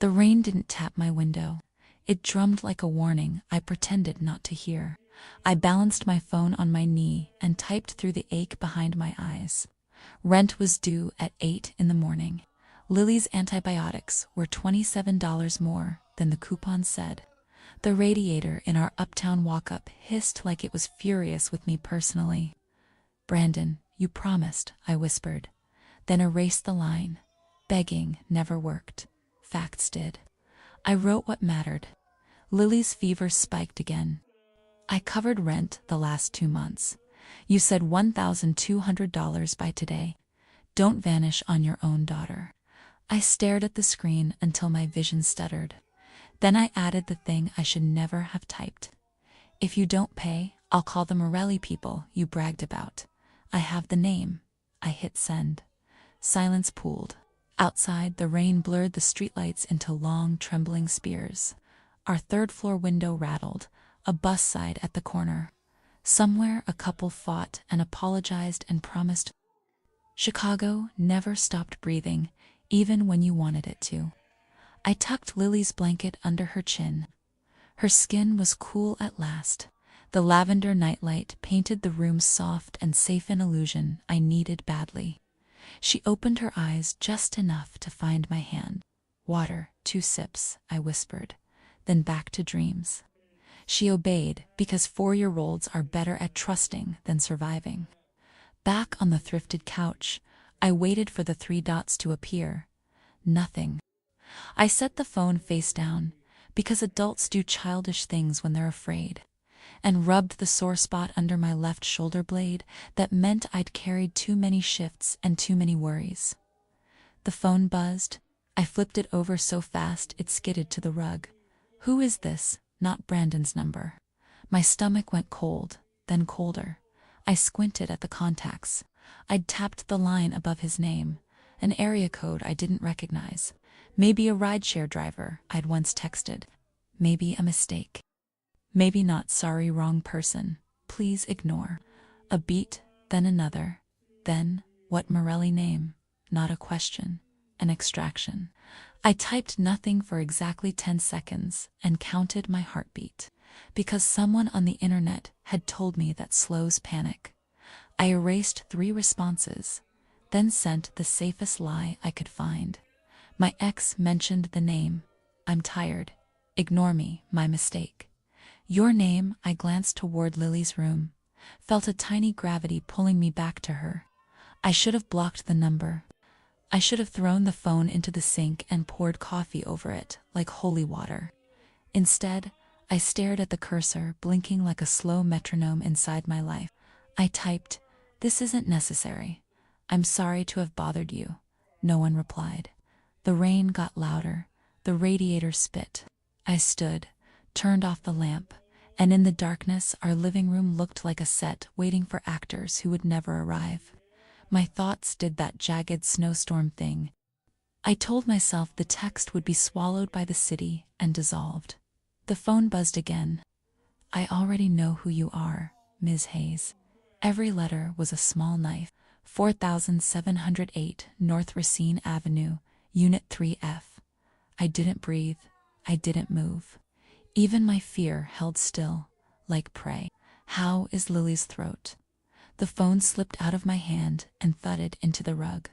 The rain didn't tap my window. It drummed like a warning I pretended not to hear. I balanced my phone on my knee and typed through the ache behind my eyes. Rent was due at 8 in the morning. Lily's antibiotics were $27 more than the coupon said. The radiator in our uptown walk-up hissed like it was furious with me personally. "Brandon, you promised," I whispered, then erased the line. Begging never worked. Facts did. I wrote what mattered. Lily's fever spiked again. "I covered rent the last 2 months. You said $1,200 by today. Don't vanish on your own daughter." I stared at the screen until my vision stuttered. Then I added the thing I should never have typed. "If you don't pay, I'll call the Morelli people you bragged about. I have the name." I hit send. Silence pooled. Outside, the rain blurred the streetlights into long, trembling spears. Our third-floor window rattled, a bus sighed at the corner. Somewhere a couple fought and apologized and promised. Chicago never stopped breathing, even when you wanted it to. I tucked Lily's blanket under her chin. Her skin was cool at last. The lavender nightlight painted the room soft and safe, an illusion I needed badly. She opened her eyes just enough to find my hand. "Water, 2 sips," I whispered, then back to dreams. She obeyed because 4-year-olds are better at trusting than surviving. Back on the thrifted couch, I waited for the 3 dots to appear. Nothing. I set the phone face down, because adults do childish things when they're afraid, and rubbed the sore spot under my left shoulder blade that meant I'd carried too many shifts and too many worries. The phone buzzed. I flipped it over so fast it skidded to the rug. Who is this? Not Brandon's number. My stomach went cold, then colder. I squinted at the contacts. I'd tapped the line above his name, an area code I didn't recognize. Maybe a rideshare driver I'd once texted. Maybe a mistake. Maybe not. "Sorry, wrong person. Please ignore." A beat, then another. Then, what Morelli name? Not a question. An extraction. I typed nothing for exactly 10 seconds and counted my heartbeat, because someone on the internet had told me that slows panic. I erased 3 responses, then sent the safest lie I could find. My ex mentioned the name. "I'm tired. Ignore me, my mistake." "Your name." I glanced toward Lily's room, felt a tiny gravity pulling me back to her. I should have blocked the number. I should have thrown the phone into the sink and poured coffee over it, like holy water. Instead, I stared at the cursor, blinking like a slow metronome inside my life. I typed, "This isn't necessary. I'm sorry to have bothered you." No one replied. The rain got louder. The radiator spit. I stood, turned off the lamp, and in the darkness our living room looked like a set waiting for actors who would never arrive. My thoughts did that jagged snowstorm thing. I told myself the text would be swallowed by the city and dissolved. The phone buzzed again. "I already know who you are, Ms. Hayes." Every letter was a small knife. 4708 North Racine Avenue, Unit 3F. I didn't breathe. I didn't move. Even my fear held still, like prey. "How is Lily's throat?" The phone slipped out of my hand and thudded into the rug.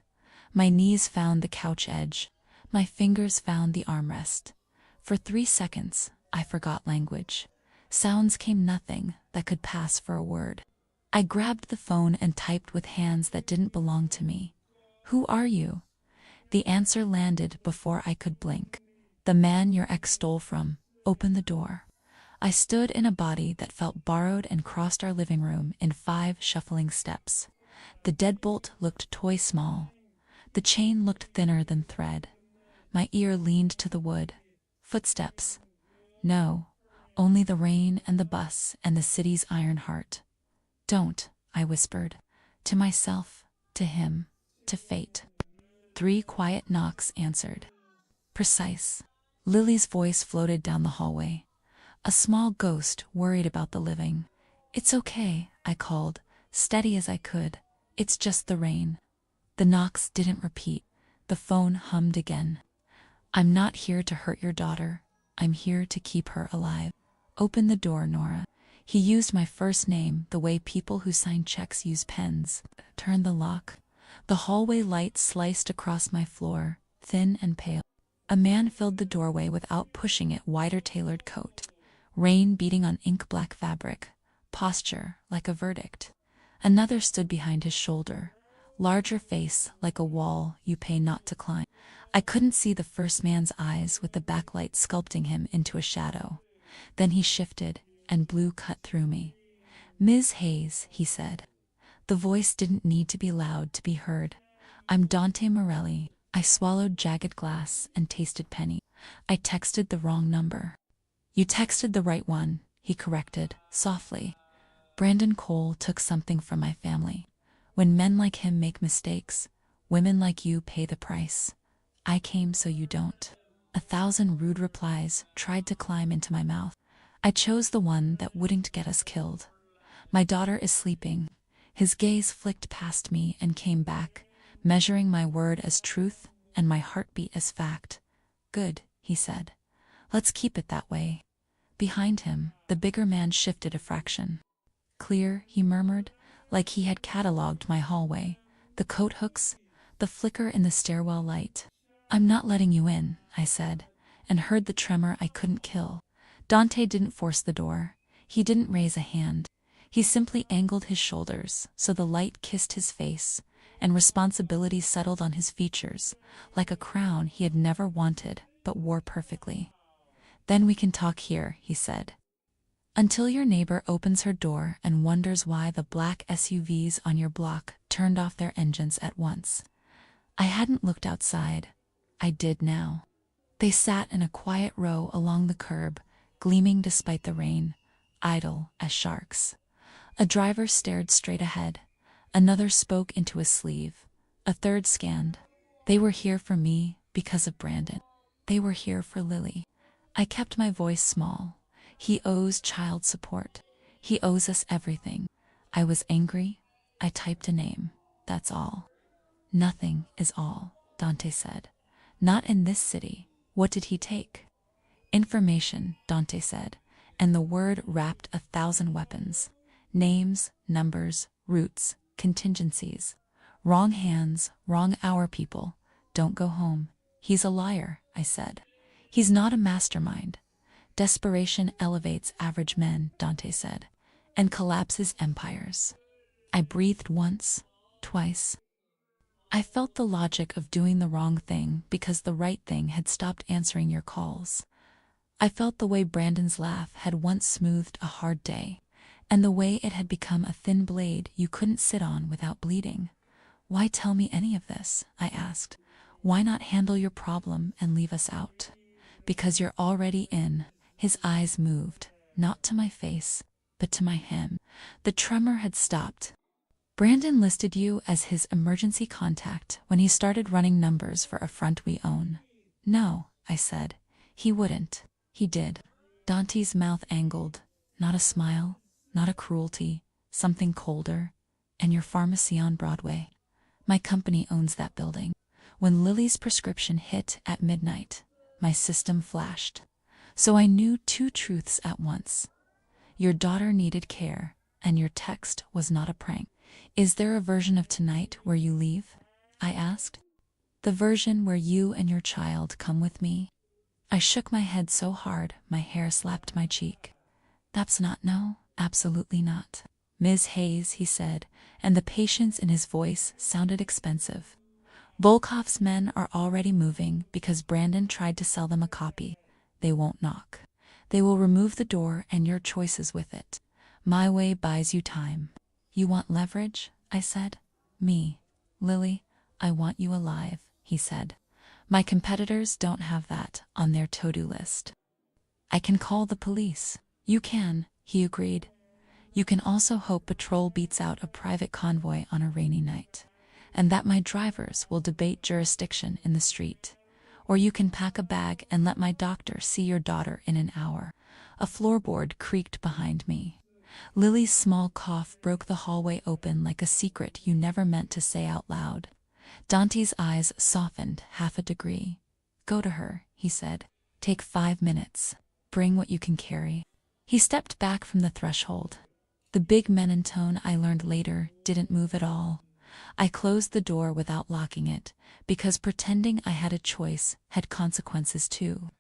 My knees found the couch edge. My fingers found the armrest. For 3 seconds, I forgot language. Sounds came, nothing that could pass for a word. I grabbed the phone and typed with hands that didn't belong to me. "Who are you?" The answer landed before I could blink. "The man your ex stole from. Open the door." I stood in a body that felt borrowed and crossed our living room in 5 shuffling steps. The deadbolt looked toy small. The chain looked thinner than thread. My ear leaned to the wood. Footsteps. No, only the rain and the bus and the city's iron heart. "Don't," I whispered. To myself, to him, to fate. 3 quiet knocks answered. Precise. Lily's voice floated down the hallway. A small ghost worried about the living. "It's okay," I called, steady as I could. "It's just the rain." The knocks didn't repeat. The phone hummed again. I'm not here to hurt your daughter. I'm here to keep her alive. Open the door, Nora. He used my first name the way people who sign checks use pens. Turn the lock. The hallway light sliced across my floor, thin and pale. A man filled the doorway without pushing it wider. Tailored coat. Rain beating on ink-black fabric. Posture like a verdict. Another stood behind his shoulder. Larger face like a wall you pay not to climb. I couldn't see the first man's eyes with the backlight sculpting him into a shadow. Then he shifted, and blue cut through me. "Ms. Hayes," he said. The voice didn't need to be loud to be heard. "I'm Dante Morelli." I swallowed jagged glass and tasted penny. "I texted the wrong number." "You texted the right one," he corrected, softly. "Brandon Cole took something from my family. When men like him make mistakes, women like you pay the price. I came so you don't." 1,000 rude replies tried to climb into my mouth. I chose the one that wouldn't get us killed. "My daughter is sleeping." His gaze flicked past me and came back, measuring my word as truth and my heartbeat as fact. "Good," he said. "Let's keep it that way." Behind him, the bigger man shifted a fraction. "Clear," he murmured, like he had catalogued my hallway, the coat hooks, the flicker in the stairwell light. "I'm not letting you in," I said, and heard the tremor I couldn't kill. Dante didn't force the door. He didn't raise a hand. He simply angled his shoulders so the light kissed his face, and responsibility settled on his features, like a crown he had never wanted but wore perfectly. "Then we can talk here," he said. "Until your neighbor opens her door and wonders why the black SUVs on your block turned off their engines at once." I hadn't looked outside. I did now. They sat in a quiet row along the curb, gleaming despite the rain, idle as sharks. A driver stared straight ahead. Another spoke into his sleeve. A third scanned. They were here for me because of Brandon. They were here for Lily. I kept my voice small. "He owes child support. He owes us everything." I was angry. I typed a name. "That's all." "Nothing is all," Dante said. "Not in this city." "What did he take?" "Information," Dante said, and the word wrapped 1,000 weapons. Names, numbers, routes, contingencies. "Wrong hands, wrong hour, people. Don't go home." "He's a liar," I said. "He's not a mastermind." "Desperation elevates average men," Dante said, "and collapses empires." I breathed once, twice. I felt the logic of doing the wrong thing because the right thing had stopped answering your calls. I felt the way Brandon's laugh had once smoothed a hard day, and the way it had become a thin blade you couldn't sit on without bleeding. "Why tell me any of this?" I asked. "Why not handle your problem and leave us out?" "Because you're already in." His eyes moved, not to my face, but to my hem. The tremor had stopped. "Brandon listed you as his emergency contact when he started running numbers for a front we own." "No," I said. "He wouldn't." "He did." Dante's mouth angled. "Not a smile, not a cruelty, something colder. And your pharmacy on Broadway. My company owns that building." When Lily's prescription hit at midnight, my system flashed. So I knew two truths at once. Your daughter needed care, and your text was not a prank. "Is there a version of tonight where you leave?" I asked. "The version where you and your child come with me?" I shook my head so hard my hair slapped my cheek. "That's not no, absolutely not." "Ms. Hayes," he said, and the patience in his voice sounded expensive. "Volkov's men are already moving because Brandon tried to sell them a copy. They won't knock. They will remove the door and your choices with it. My way buys you time." "You want leverage?" I said. "Me, Lily, I want you alive," he said. "My competitors don't have that on their to-do list." "I can call the police." "You can," he agreed. "You can also hope patrol beats out a private convoy on a rainy night, and that my drivers will debate jurisdiction in the street. Or you can pack a bag and let my doctor see your daughter in an hour." A floorboard creaked behind me. Lily's small cough broke the hallway open like a secret you never meant to say out loud. Dante's eyes softened half a degree. Go to her, he said. Take 5 minutes. Bring what you can carry. He stepped back from the threshold. The big Menon tone I learned later didn't move at all. I closed the door without locking it, because pretending I had a choice had consequences too.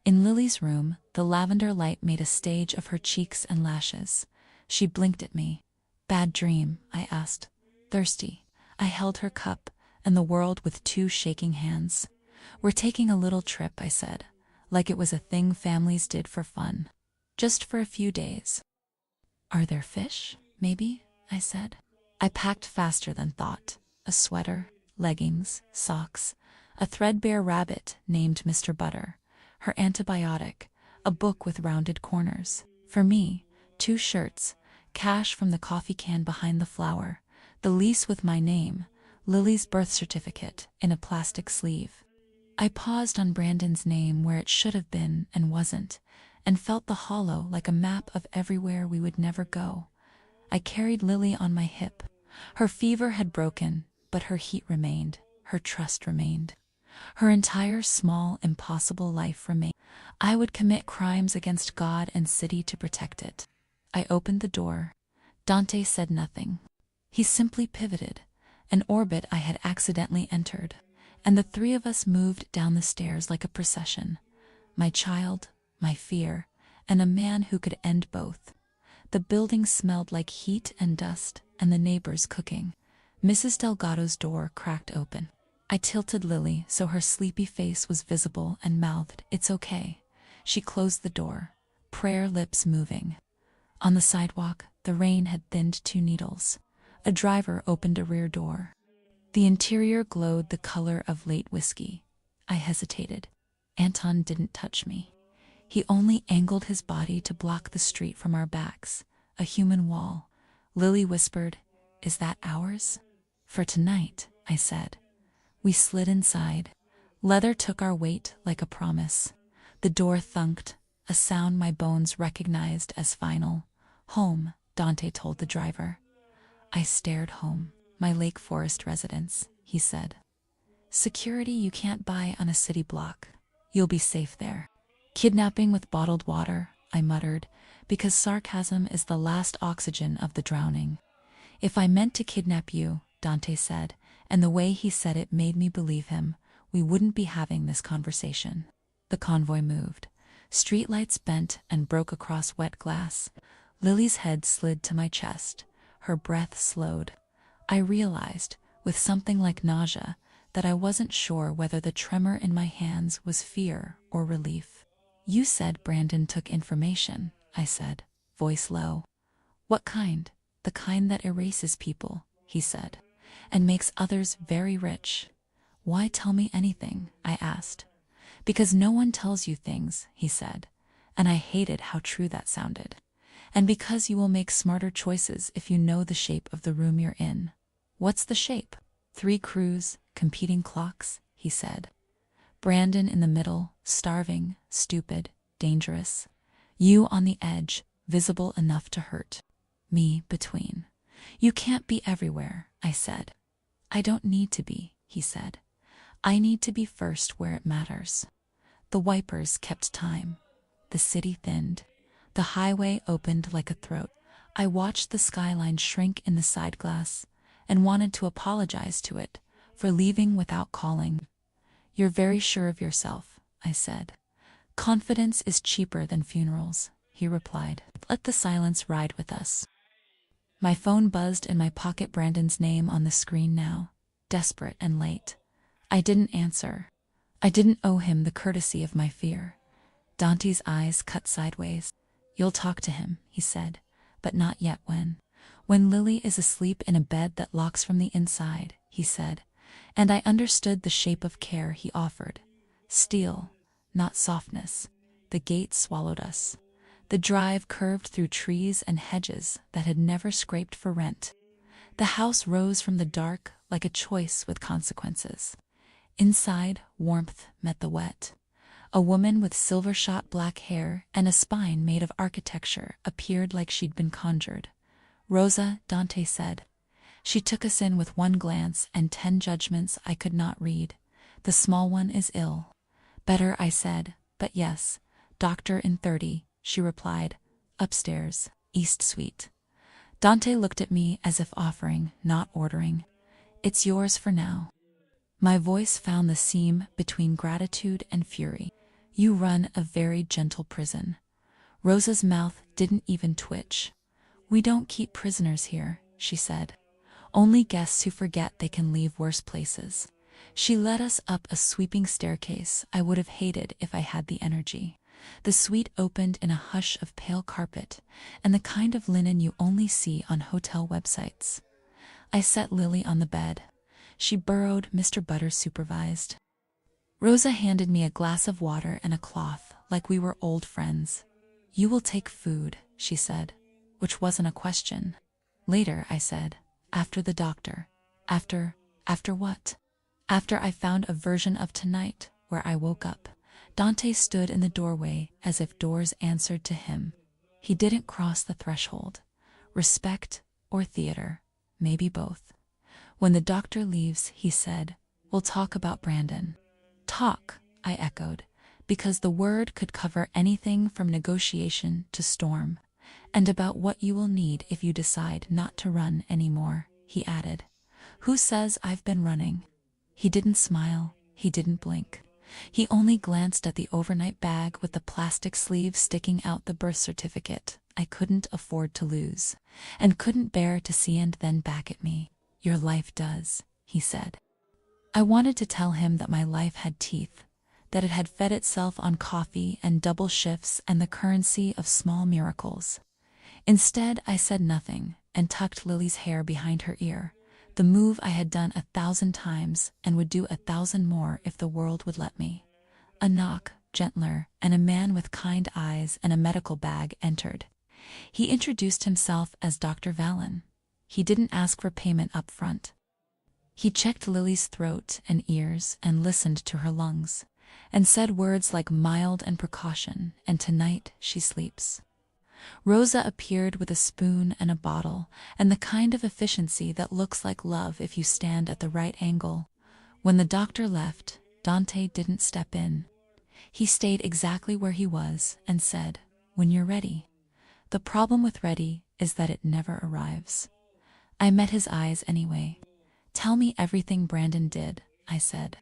In Lily's room, the lavender light made a stage of her cheeks and lashes. She blinked at me. Bad dream, I asked. Thirsty. I held her cup and the world with 2 shaking hands. We're taking a little trip, I said, like it was a thing families did for fun. Just for a few days. Are there fish? Maybe, I said. I packed faster than thought. A sweater, leggings, socks, a threadbare rabbit named Mr. Butter, her antibiotic, a book with rounded corners. For me, 2 shirts, cash from the coffee can behind the flower, the lease with my name, Lily's birth certificate in a plastic sleeve. I paused on Brandon's name where it should have been and wasn't, and felt the hollow like a map of everywhere we would never go. I carried Lily on my hip. Her fever had broken, but her heat remained, her trust remained. Her entire small, impossible life remained. I would commit crimes against God and city to protect it. I opened the door. Dante said nothing. He simply pivoted, an orbit I had accidentally entered, and the 3 of us moved down the stairs like a procession. My child, my fear, and a man who could end both. The building smelled like heat and dust, and the neighbors cooking. Mrs. Delgado's door cracked open. I tilted Lily so her sleepy face was visible and mouthed, "It's okay." She closed the door, prayer lips moving. On the sidewalk, the rain had thinned 2 needles. A driver opened a rear door. The interior glowed the color of late whiskey. I hesitated. Anton didn't touch me. He only angled his body to block the street from our backs, a human wall. Lily whispered, "Is that ours?" "For tonight," I said. We slid inside. Leather took our weight like a promise. The door thunked, a sound my bones recognized as final. "Home," Dante told the driver. I stared. "Home, my Lake Forest residence," he said. "Security you can't buy on a city block. You'll be safe there." "Kidnapping with bottled water," I muttered, because sarcasm is the last oxygen of the drowning. "If I meant to kidnap you," Dante said, and the way he said it made me believe him, we wouldn't be having this conversation. The convoy moved. Streetlights bent and broke across wet glass. Lily's head slid to my chest. Her breath slowed. I realized, with something like nausea, that I wasn't sure whether the tremor in my hands was fear or relief. "You said Brandon took information," I said, voice low. "What kind?" "The kind that erases people," he said, "and makes others very rich." "Why tell me anything?" I asked. "Because no one tells you things," he said, and I hated how true that sounded. "And because you will make smarter choices if you know the shape of the room you're in." "What's the shape?" 3 crews, competing clocks," he said. "Brandon in the middle, starving, stupid, dangerous. You on the edge, visible enough to hurt. Me between. You can't be everywhere," I said. "I don't need to be," he said. "I need to be first where it matters." The wipers kept time. The city thinned. The highway opened like a throat. I watched the skyline shrink in the side glass and wanted to apologize to it for leaving without calling. "You're very sure of yourself," I said. "Confidence is cheaper than funerals," he replied. "Let the silence ride with us." My phone buzzed in my pocket, Brandon's name on the screen now, desperate and late. I didn't answer. I didn't owe him the courtesy of my fear. Dante's eyes cut sideways. "You'll talk to him," he said, "but not yet." When Lily is asleep in a bed that locks from the inside," he said, and I understood the shape of care he offered. Steel, not softness. The gate swallowed us. The drive curved through trees and hedges that had never scraped for rent. The house rose from the dark like a choice with consequences. Inside, warmth met the wet. A woman with silver-shot black hair and a spine made of architecture appeared like she'd been conjured. "Rosa," Dante said. She took us in with 1 glance and 10 judgments I could not read. "The small one is ill." Better, I said, but yes. Doctor in 30, she replied. Upstairs, East Suite. Dante looked at me as if offering, not ordering. It's yours for now. My voice found the seam between gratitude and fury. You run a very gentle prison. Rosa's mouth didn't even twitch. We don't keep prisoners here, she said. Only guests who forget they can leave worse places. She led us up a sweeping staircase I would have hated if I had the energy. The suite opened in a hush of pale carpet and the kind of linen you only see on hotel websites. I set Lily on the bed. She burrowed, Mr. Butters supervised. Rosa handed me a glass of water and a cloth, like we were old friends. You will take food, she said, which wasn't a question. Later, I said. After the doctor. After what? After I found a version of tonight, where I woke up. Dante stood in the doorway as if doors answered to him. He didn't cross the threshold. Respect or theater, maybe both. When the doctor leaves, he said, we'll talk about Brandon. Talk, I echoed, because the word could cover anything from negotiation to storm. And about what you will need if you decide not to run anymore, he added. Who says I've been running? He didn't smile, he didn't blink. He only glanced at the overnight bag with the plastic sleeve sticking out the birth certificate I couldn't afford to lose, and couldn't bear to see, and then back at me. Your life does, he said. I wanted to tell him that my life had teeth, that it had fed itself on coffee and double shifts and the currency of small miracles. Instead, I said nothing and tucked Lily's hair behind her ear, the move I had done 1,000 times and would do 1,000 more if the world would let me. A knock, gentler, and a man with kind eyes and a medical bag entered. He introduced himself as Dr. Vallon. He didn't ask for payment up front. He checked Lily's throat and ears and listened to her lungs, and said words like mild and precaution, and tonight she sleeps. Rosa appeared with a spoon and a bottle, and the kind of efficiency that looks like love if you stand at the right angle. When the doctor left, Dante didn't step in. He stayed exactly where he was and said, when you're ready. The problem with ready is that it never arrives. I met his eyes anyway. Tell me everything Brandon did, I said.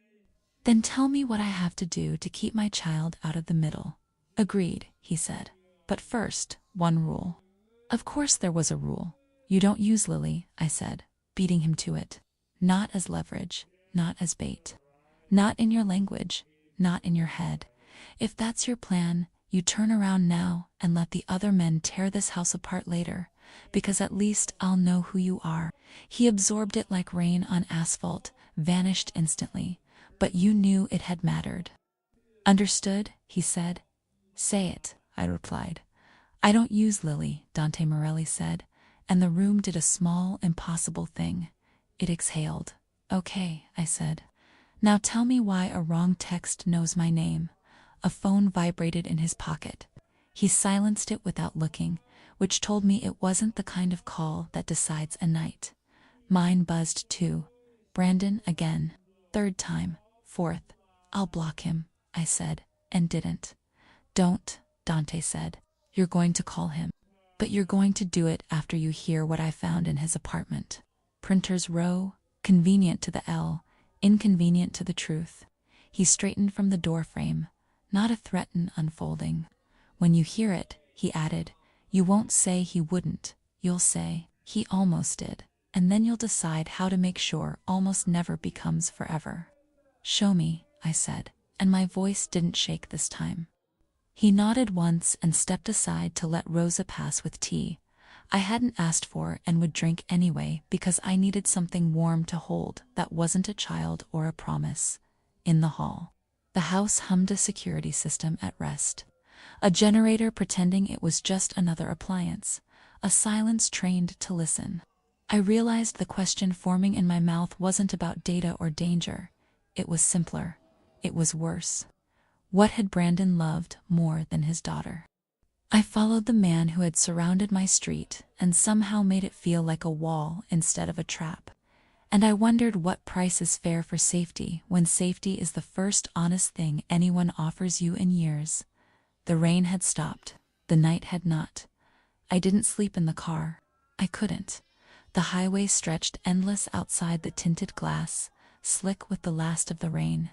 Then tell me what I have to do to keep my child out of the middle. Agreed, he said. But first, one rule. Of course there was a rule. You don't use Lily, I said, beating him to it. Not as leverage, not as bait. Not in your language, not in your head. If that's your plan, you turn around now and let the other men tear this house apart later, because at least I'll know who you are. He absorbed it like rain on asphalt, vanished instantly, but you knew it had mattered. Understood, he said. Say it, I replied. I don't use Lily, Dante Morelli said, and the room did a small, impossible thing. It exhaled. Okay, I said. Now tell me why a wrong text knows my name. A phone vibrated in his pocket. He silenced it without looking, which told me it wasn't the kind of call that decides a night. Mine buzzed too. Brandon again. Third time. Fourth. I'll block him, I said, and didn't. Don't, Dante said. You're going to call him. But you're going to do it after you hear what I found in his apartment. Printer's row, convenient to the L, inconvenient to the truth. He straightened from the doorframe, not a threaten unfolding. When you hear it, he added, you won't say he wouldn't, you'll say, he almost did, and then you'll decide how to make sure almost never becomes forever. Show me, I said, and my voice didn't shake this time. He nodded once and stepped aside to let Rosa pass with tea. I hadn't asked for and would drink anyway because I needed something warm to hold that wasn't a child or a promise. In the hall. The house hummed a security system at rest. A generator pretending it was just another appliance. A silence trained to listen. I realized the question forming in my mouth wasn't about data or danger. It was simpler. It was worse. What had Brandon loved more than his daughter? I followed the man who had surrounded my street and somehow made it feel like a wall instead of a trap. And I wondered what price is fair for safety when safety is the first honest thing anyone offers you in years. The rain had stopped. The night had not. I didn't sleep in the car. I couldn't. The highway stretched endless outside the tinted glass, slick with the last of the rain.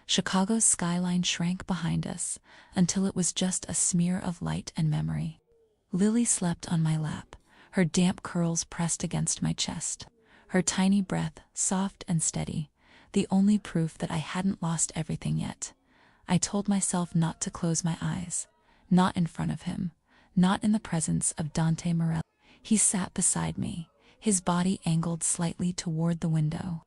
Chicago's skyline shrank behind us until it was just a smear of light and memory. Lily slept on my lap, her damp curls pressed against my chest, her tiny breath soft and steady, the only proof that I hadn't lost everything yet. I told myself not to close my eyes, not in front of him, not in the presence of Dante Morelli. He sat beside me, his body angled slightly toward the window,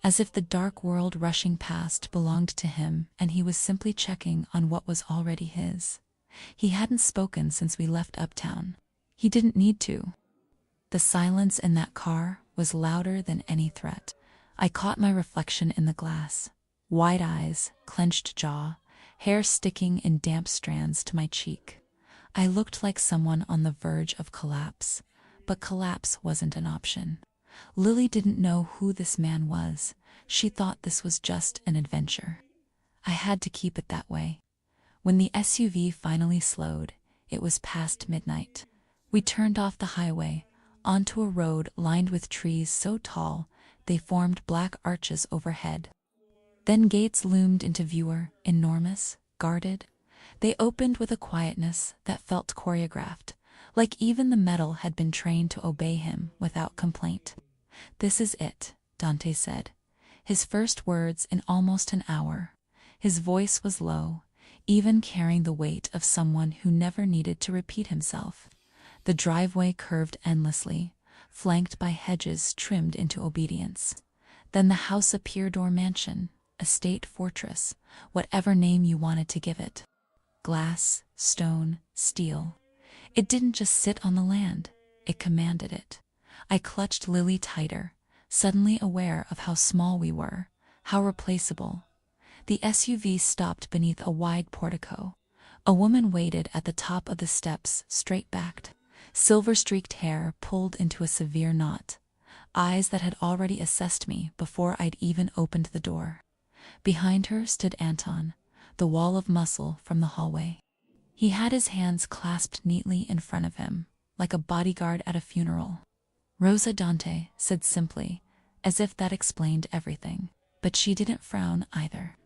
as if the dark world rushing past belonged to him and he was simply checking on what was already his. He hadn't spoken since we left Uptown. He didn't need to. The silence in that car was louder than any threat. I caught my reflection in the glass. Wide eyes, clenched jaw, hair sticking in damp strands to my cheek. I looked like someone on the verge of collapse, but collapse wasn't an option. Lily didn't know who this man was. She thought this was just an adventure. I had to keep it that way. When the SUV finally slowed, it was past midnight. We turned off the highway, onto a road lined with trees so tall they formed black arches overhead. Then gates loomed into view, enormous, guarded. They opened with a quietness that felt choreographed, like even the metal had been trained to obey him without complaint. "This is it," Dante said, his first words in almost an hour. His voice was low, even carrying the weight of someone who never needed to repeat himself. The driveway curved endlessly, flanked by hedges trimmed into obedience. Then the house appeared, or mansion, estate, fortress, whatever name you wanted to give it. Glass, stone, steel. It didn't just sit on the land, it commanded it. I clutched Lily tighter, suddenly aware of how small we were, how replaceable. The SUV stopped beneath a wide portico. A woman waited at the top of the steps, straight-backed, silver-streaked hair pulled into a severe knot, eyes that had already assessed me before I'd even opened the door. Behind her stood Anton, the wall of muscle from the hallway. He had his hands clasped neatly in front of him, like a bodyguard at a funeral. "Rosa," Dante said simply, as if that explained everything, but she didn't frown either.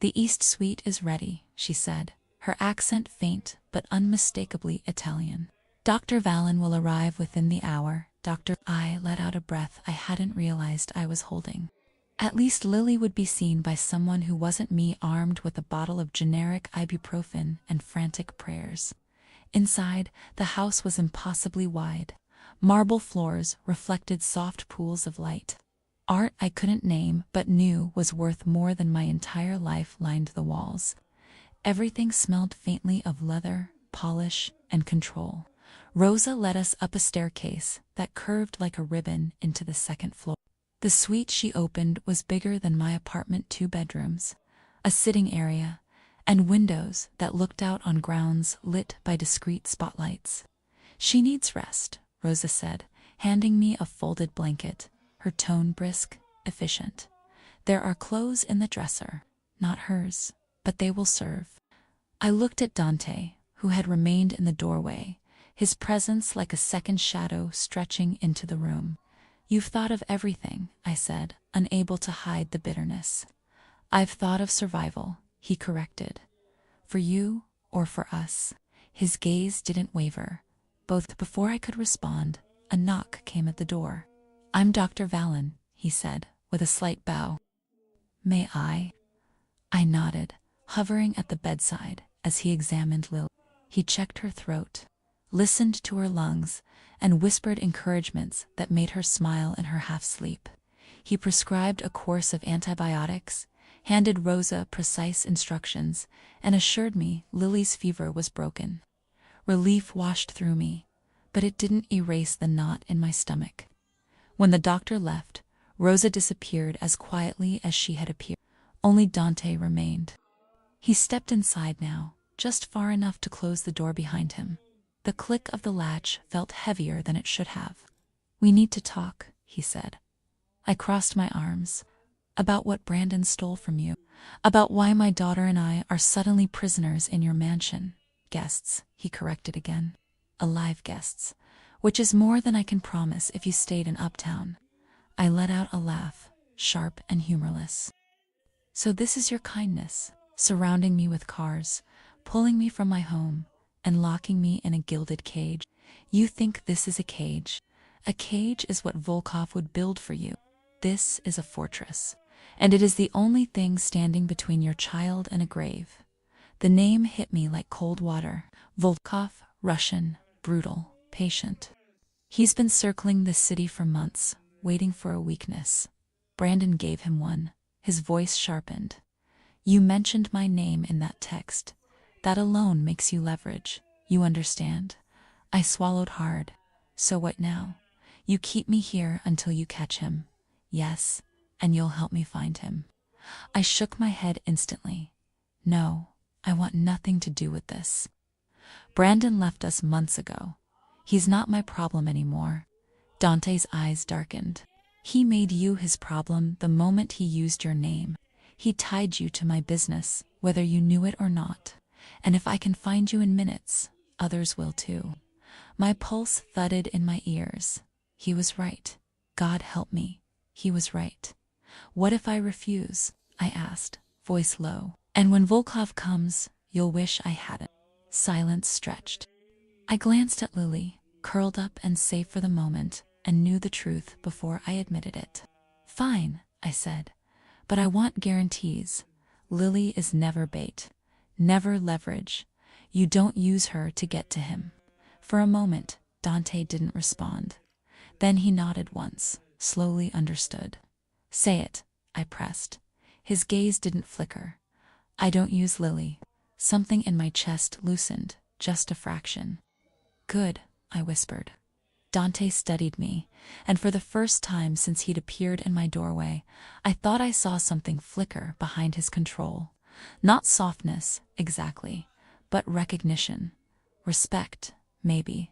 "The East Suite is ready," she said, her accent faint but unmistakably Italian. "Dr. Vallon will arrive within the hour." I let out a breath I hadn't realized I was holding. At least Lily would be seen by someone who wasn't me, armed with a bottle of generic ibuprofen and frantic prayers. Inside, the house was impossibly wide. Marble floors reflected soft pools of light. Art I couldn't name but knew was worth more than my entire life lined the walls. Everything smelled faintly of leather, polish, and control. Rosa led us up a staircase that curved like a ribbon into the second floor. The suite she opened was bigger than my apartment, 2 bedrooms, a sitting area, and windows that looked out on grounds lit by discreet spotlights. "She needs rest," Rosa said, handing me a folded blanket, her tone brisk, efficient. "There are clothes in the dresser, not hers, but they will serve." I looked at Dante, who had remained in the doorway, his presence like a second shadow stretching into the room. "You've thought of everything," I said, unable to hide the bitterness. "I've thought of survival," he corrected. "For you or for us?" His gaze didn't waver. Before I could respond, a knock came at the door. "I'm Dr. Vallon," he said, with a slight bow. "May I?" I nodded, hovering at the bedside as he examined Lily. He checked her throat, listened to her lungs, and whispered encouragements that made her smile in her half-sleep. He prescribed a course of antibiotics, handed Rosa precise instructions, and assured me Lily's fever was broken. Relief washed through me, but it didn't erase the knot in my stomach. When the doctor left, Rosa disappeared as quietly as she had appeared. Only Dante remained. He stepped inside now, just far enough to close the door behind him. The click of the latch felt heavier than it should have. "We need to talk," he said. I crossed my arms. About what Brandon stole from you. About why my daughter and I are suddenly prisoners in your mansion. Guests, he corrected again. Alive guests. Which is more than I can promise if you stayed in Uptown. I let out a laugh, sharp and humorless. So this is your kindness, surrounding me with cars, pulling me from my home, and locking me in a gilded cage. You think this is a cage. A cage is what Volkov would build for you. This is a fortress, and it is the only thing standing between your child and a grave. The name hit me like cold water. Volkov, Russian, brutal, patient. He's been circling this city for months, waiting for a weakness. Brandon gave him one. His voice sharpened. You mentioned my name in that text. That alone makes you leverage. You understand? I swallowed hard. So what now? You keep me here until you catch him. Yes, and you'll help me find him. I shook my head instantly. No, I want nothing to do with this. Brandon left us months ago. He's not my problem anymore. Dante's eyes darkened. He made you his problem the moment he used your name. He tied you to my business, whether you knew it or not. And if I can find you in minutes, others will too. My pulse thudded in my ears. He was right. God help me. He was right. What if I refuse? I asked, voice low. And when Volkov comes, you'll wish I hadn't. Silence stretched. I glanced at Lily, curled up and safe for the moment, and knew the truth before I admitted it. Fine, I said, but I want guarantees. Lily is never bait, never leverage. You don't use her to get to him. For a moment, Dante didn't respond. Then he nodded once, slowly understood. Say it, I pressed. His gaze didn't flicker. I don't use Lily. Something in my chest loosened, just a fraction. Good, I whispered. Dante studied me, and for the first time since he'd appeared in my doorway, I thought I saw something flicker behind his control. Not softness, exactly, but recognition. Respect, maybe.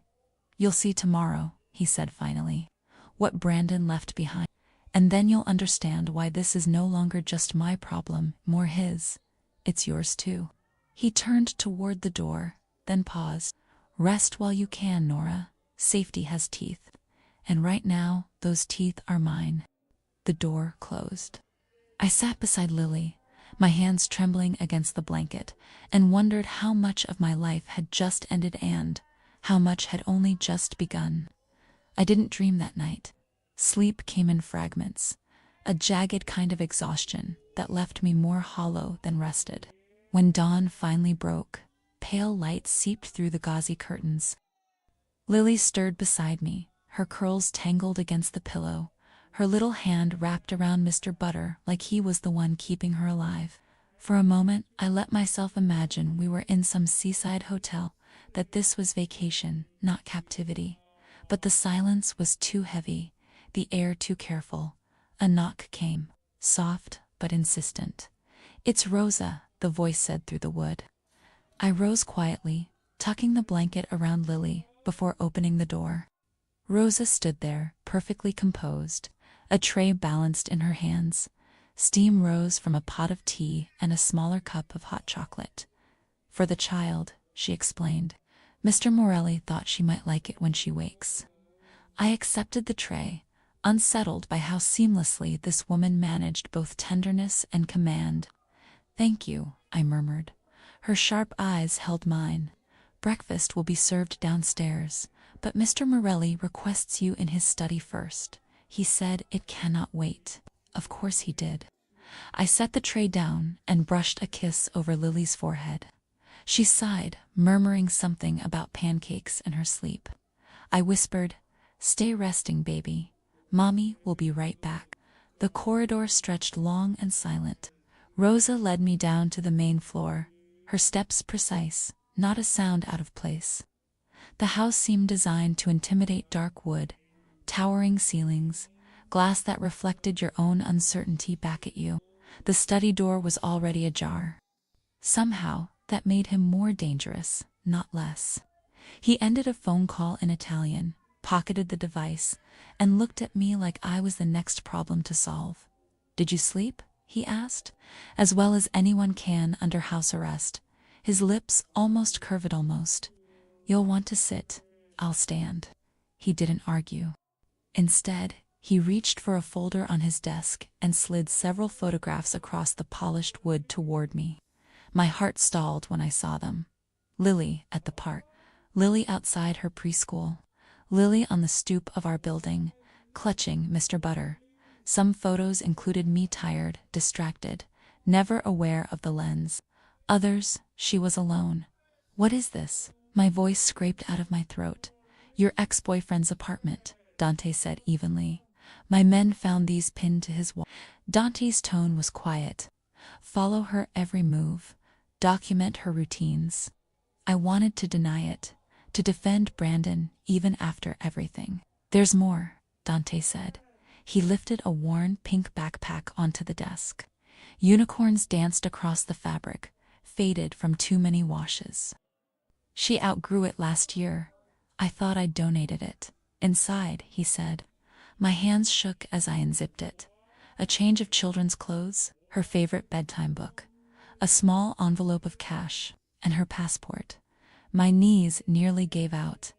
You'll see tomorrow, he said finally, what Brandon left behind. And then you'll understand why this is no longer just my problem, more his. It's yours too. He turned toward the door, then paused. Rest while you can, Nora. Safety has teeth. And right now, those teeth are mine. The door closed. I sat beside Lily, my hands trembling against the blanket, and wondered how much of my life had just ended and how much had only just begun. I didn't dream that night. Sleep came in fragments, a jagged kind of exhaustion that left me more hollow than rested. When dawn finally broke, pale light seeped through the gauzy curtains. Lily stirred beside me, her curls tangled against the pillow, her little hand wrapped around Mr. Butter like he was the one keeping her alive. For a moment, I let myself imagine we were in some seaside hotel, that this was vacation, not captivity. But the silence was too heavy, the air too careful. A knock came, soft but insistent. It's Rosa, the voice said through the wood. I rose quietly, tucking the blanket around Lily before opening the door. Rosa stood there, perfectly composed, a tray balanced in her hands. Steam rose from a pot of tea and a smaller cup of hot chocolate. For the child, she explained. Mr. Morelli thought she might like it when she wakes. I accepted the tray, unsettled by how seamlessly this woman managed both tenderness and command. Thank you, I murmured. Her sharp eyes held mine. Breakfast will be served downstairs, but Mr. Morelli requests you in his study first. He said it cannot wait. Of course he did. I set the tray down and brushed a kiss over Lily's forehead. She sighed, murmuring something about pancakes in her sleep. I whispered, "Stay resting, baby. Mommy will be right back." The corridor stretched long and silent. Rosa led me down to the main floor, her steps precise, not a sound out of place. The house seemed designed to intimidate dark wood, towering ceilings, glass that reflected your own uncertainty back at you. The study door was already ajar. Somehow, that made him more dangerous, not less. He ended a phone call in Italian, pocketed the device, and looked at me like I was the next problem to solve. "Did you sleep?" he asked, as well as anyone can under house arrest. His lips almost curved almost. "You'll want to sit. I'll stand." He didn't argue. Instead, he reached for a folder on his desk and slid several photographs across the polished wood toward me. My heart stalled when I saw them. Lily at the park. Lily outside her preschool. Lily on the stoop of our building, clutching Mr. Butter. Some photos included me tired, distracted, never aware of the lens. Others, she was alone. "What is this?" My voice scraped out of my throat. "Your ex-boyfriend's apartment," Dante said evenly. "My men found these pinned to his wall." Dante's tone was quiet. "Follow her every move. Document her routines." I wanted to deny it, to defend Brandon even after everything. "There's more," Dante said. He lifted a worn pink backpack onto the desk. Unicorns danced across the fabric, faded from too many washes. "She outgrew it last year. I thought I'd donated it." "Inside," he said. My hands shook as I unzipped it. A change of children's clothes, her favorite bedtime book, a small envelope of cash, and her passport. My knees nearly gave out.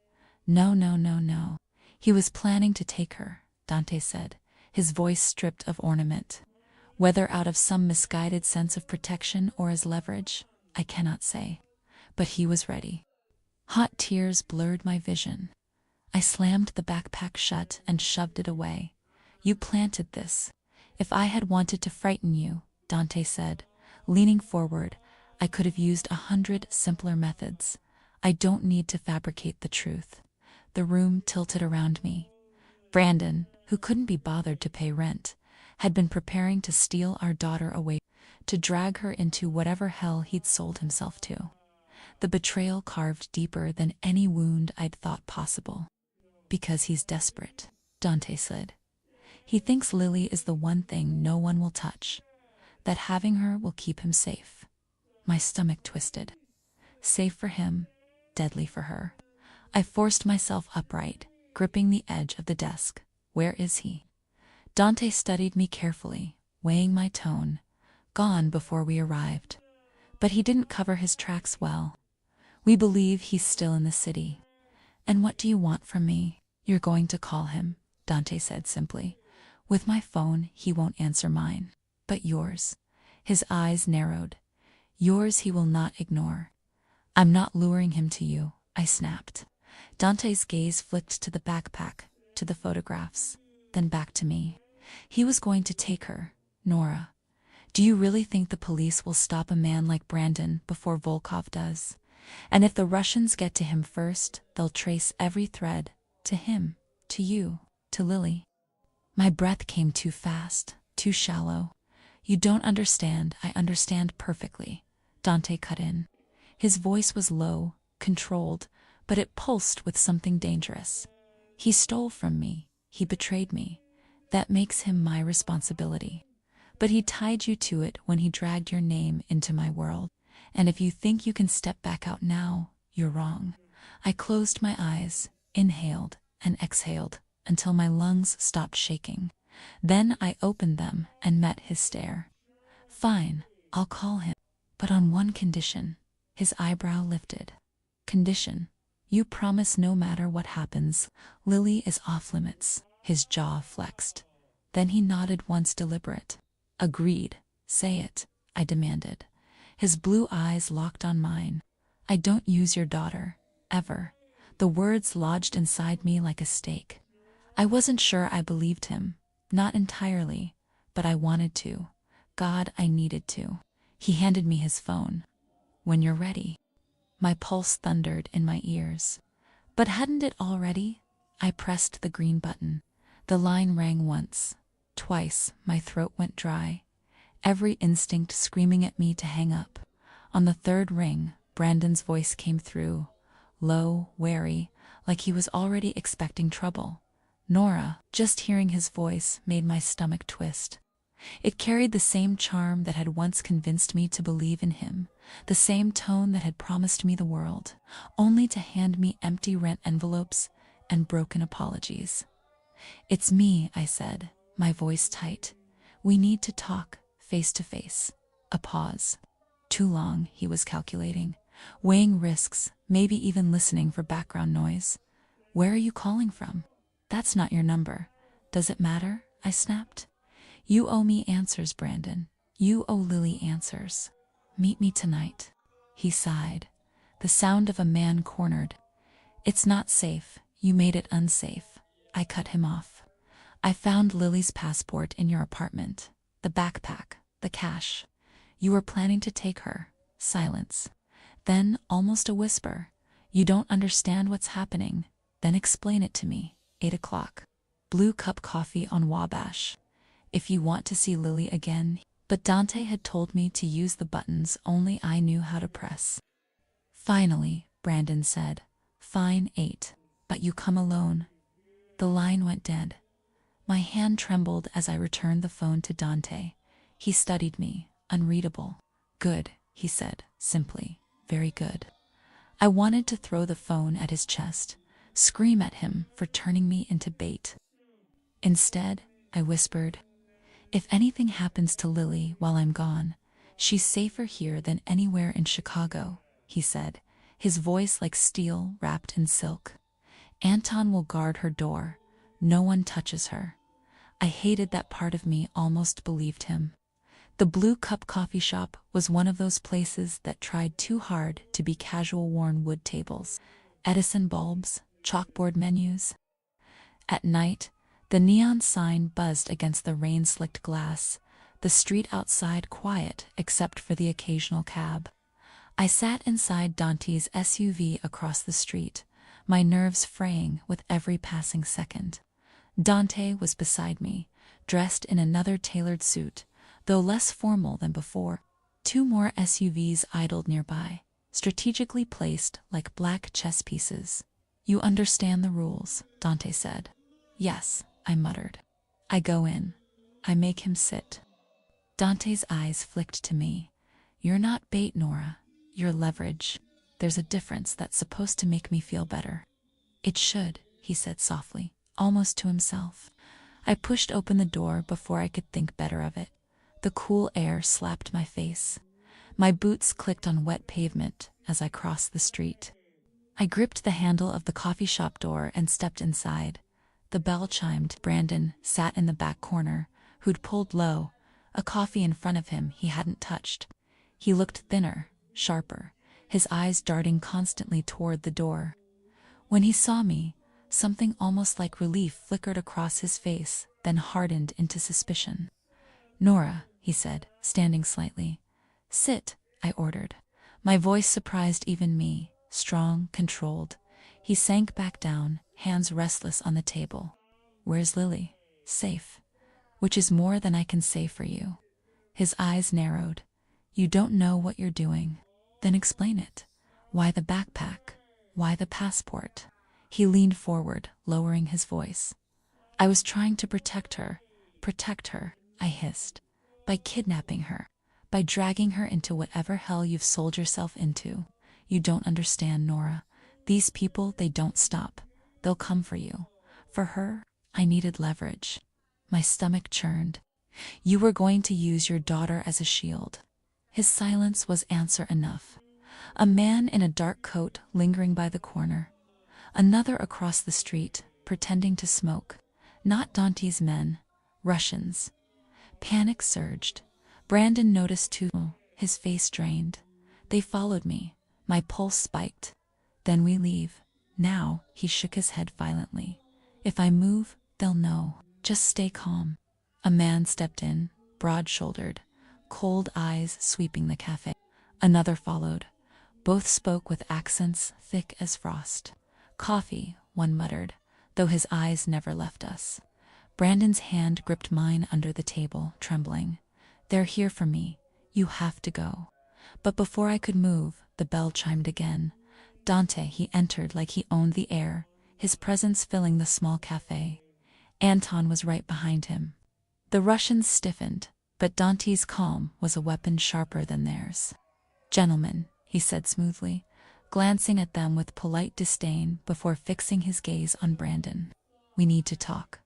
"No, no, no, no." "He was planning to take her," Dante said, his voice stripped of ornament. Whether out of some misguided sense of protection or as leverage, I cannot say. But he was ready. Hot tears blurred my vision. I slammed the backpack shut and shoved it away. "You planted this. If I had wanted to frighten you," Dante said, leaning forward, "I could have used 100 simpler methods. I don't need to fabricate the truth." The room tilted around me. Brandon, who couldn't be bothered to pay rent, had been preparing to steal our daughter away, to drag her into whatever hell he'd sold himself to. The betrayal carved deeper than any wound I'd thought possible. "Because he's desperate," Dante said. "He thinks Lily is the one thing no one will touch, that having her will keep him safe." My stomach twisted. Safe for him, deadly for her. I forced myself upright, gripping the edge of the desk. "Where is he?" Dante studied me carefully, weighing my tone. "Gone before we arrived." But he didn't cover his tracks well. "We believe he's still in the city." "And what do you want from me?" "You're going to call him," Dante said simply. "With my phone, he won't answer mine. But yours." His eyes narrowed. "Yours he will not ignore." "I'm not luring him to you," I snapped. Dante's gaze flicked to the backpack, to the photographs, then back to me. "He was going to take her, Nora. Do you really think the police will stop a man like Brandon before Volkov does? And if the Russians get to him first, they'll trace every thread, to him, to you, to Lily." My breath came too fast, too shallow. "You don't understand. I understand perfectly," Dante cut in. His voice was low, controlled, but it pulsed with something dangerous. "He stole from me. He betrayed me. That makes him my responsibility. But he tied you to it when he dragged your name into my world. And if you think you can step back out now, you're wrong." I closed my eyes, inhaled and exhaled until my lungs stopped shaking. Then I opened them and met his stare. "Fine, I'll call him. But on one condition." His eyebrow lifted. "Condition? You promise no matter what happens, Lily is off limits." His jaw flexed. Then he nodded once deliberate. "Agreed. Say it," I demanded. His blue eyes locked on mine. "I don't use your daughter. Ever." The words lodged inside me like a stake. I wasn't sure I believed him. Not entirely. But I wanted to. God, I needed to. He handed me his phone. "When you're ready." My pulse thundered in my ears. But hadn't it already? I pressed the green button. The line rang once. Twice, my throat went dry. Every instinct screaming at me to hang up. On the third ring, Brandon's voice came through. Low, wary, like he was already expecting trouble. "Nora." Just hearing his voice made my stomach twist. It carried the same charm that had once convinced me to believe in him, the same tone that had promised me the world, only to hand me empty rent envelopes, and broken apologies. "It's me," I said, my voice tight. "We need to talk, face to face." A pause. Too long, he was calculating, weighing risks, maybe even listening for background noise. "Where are you calling from?" "That's not your number." "Does it matter?" I snapped. "You owe me answers, Brandon. You owe Lily answers." "Meet me tonight." He sighed, the sound of a man cornered. "It's not safe. You made it unsafe." I cut him off. "I found Lily's passport in your apartment. The backpack, the cash. You were planning to take her." Silence. Then, almost a whisper, "You don't understand what's happening. Then explain it to me." 8 o'clock. Blue cup coffee on Wabash. "If you want to see Lily again." But Dante had told me to use the buttons only I knew how to press. "Finally," Brandon said. "Fine, 8. But you come alone." The line went dead. My hand trembled as I returned the phone to Dante. He studied me, unreadable. "Good," he said, simply. "Very good." I wanted to throw the phone at his chest, scream at him for turning me into bait. Instead, I whispered, "If anything happens to Lily while I'm gone, she's safer here than anywhere in Chicago," he said, his voice like steel wrapped in silk. "Anton will guard her door. No one touches her." I hated that part of me almost believed him. The Blue Cup coffee shop was one of those places that tried too hard to be casual worn wood tables. Edison bulbs, chalkboard menus. At night, the neon sign buzzed against the rain-slicked glass, the street outside quiet except for the occasional cab. I sat inside Dante's SUV across the street, my nerves fraying with every passing second. Dante was beside me, dressed in another tailored suit, though less formal than before. 2 more SUVs idled nearby, strategically placed like black chess pieces. "You understand the rules," Dante said. "Yes," I muttered. I go in. I make him sit. Dante's eyes flicked to me. "You're not bait, Nora. You're leverage. There's a difference that's supposed to make me feel better." "It should," he said softly, almost to himself. I pushed open the door before I could think better of it. The cool air slapped my face. My boots clicked on wet pavement as I crossed the street. I gripped the handle of the coffee shop door and stepped inside. The bell chimed. Brandon sat in the back corner, who'd pulled low, a coffee in front of him he hadn't touched. He looked thinner, sharper, his eyes darting constantly toward the door. When he saw me, something almost like relief flickered across his face, then hardened into suspicion. "Nora," he said, standing slightly. "Sit," I ordered. My voice surprised even me, strong, controlled. He sank back down, hands restless on the table. "Where's Lily?" "Safe. Which is more than I can say for you." His eyes narrowed. "You don't know what you're doing." "Then explain it. Why the backpack? Why the passport?" He leaned forward, lowering his voice. "I was trying to protect her, I hissed. "By kidnapping her, by dragging her into whatever hell you've sold yourself into. You don't understand, Nora. These people, they don't stop. They'll come for you. For her, I needed leverage." My stomach churned. "You were going to use your daughter as a shield." His silence was answer enough. A man in a dark coat lingering by the corner. Another across the street, pretending to smoke. Not Dante's men. Russians. Panic surged. Brandon noticed too, his face drained. They followed me. My pulse spiked. "Then we leave." "Now," he shook his head violently. "If I move, they'll know. Just stay calm." A man stepped in, broad-shouldered, cold eyes sweeping the cafe. Another followed. Both spoke with accents thick as frost. "Coffee," one muttered, though his eyes never left us. Brandon's hand gripped mine under the table, trembling. "They're here for me. You have to go." But before I could move, the bell chimed again. Dante, he entered like he owned the air, his presence filling the small cafe. Anton was right behind him. The Russians stiffened, but Dante's calm was a weapon sharper than theirs. "Gentlemen," he said smoothly, glancing at them with polite disdain before fixing his gaze on Brandon. "We need to talk."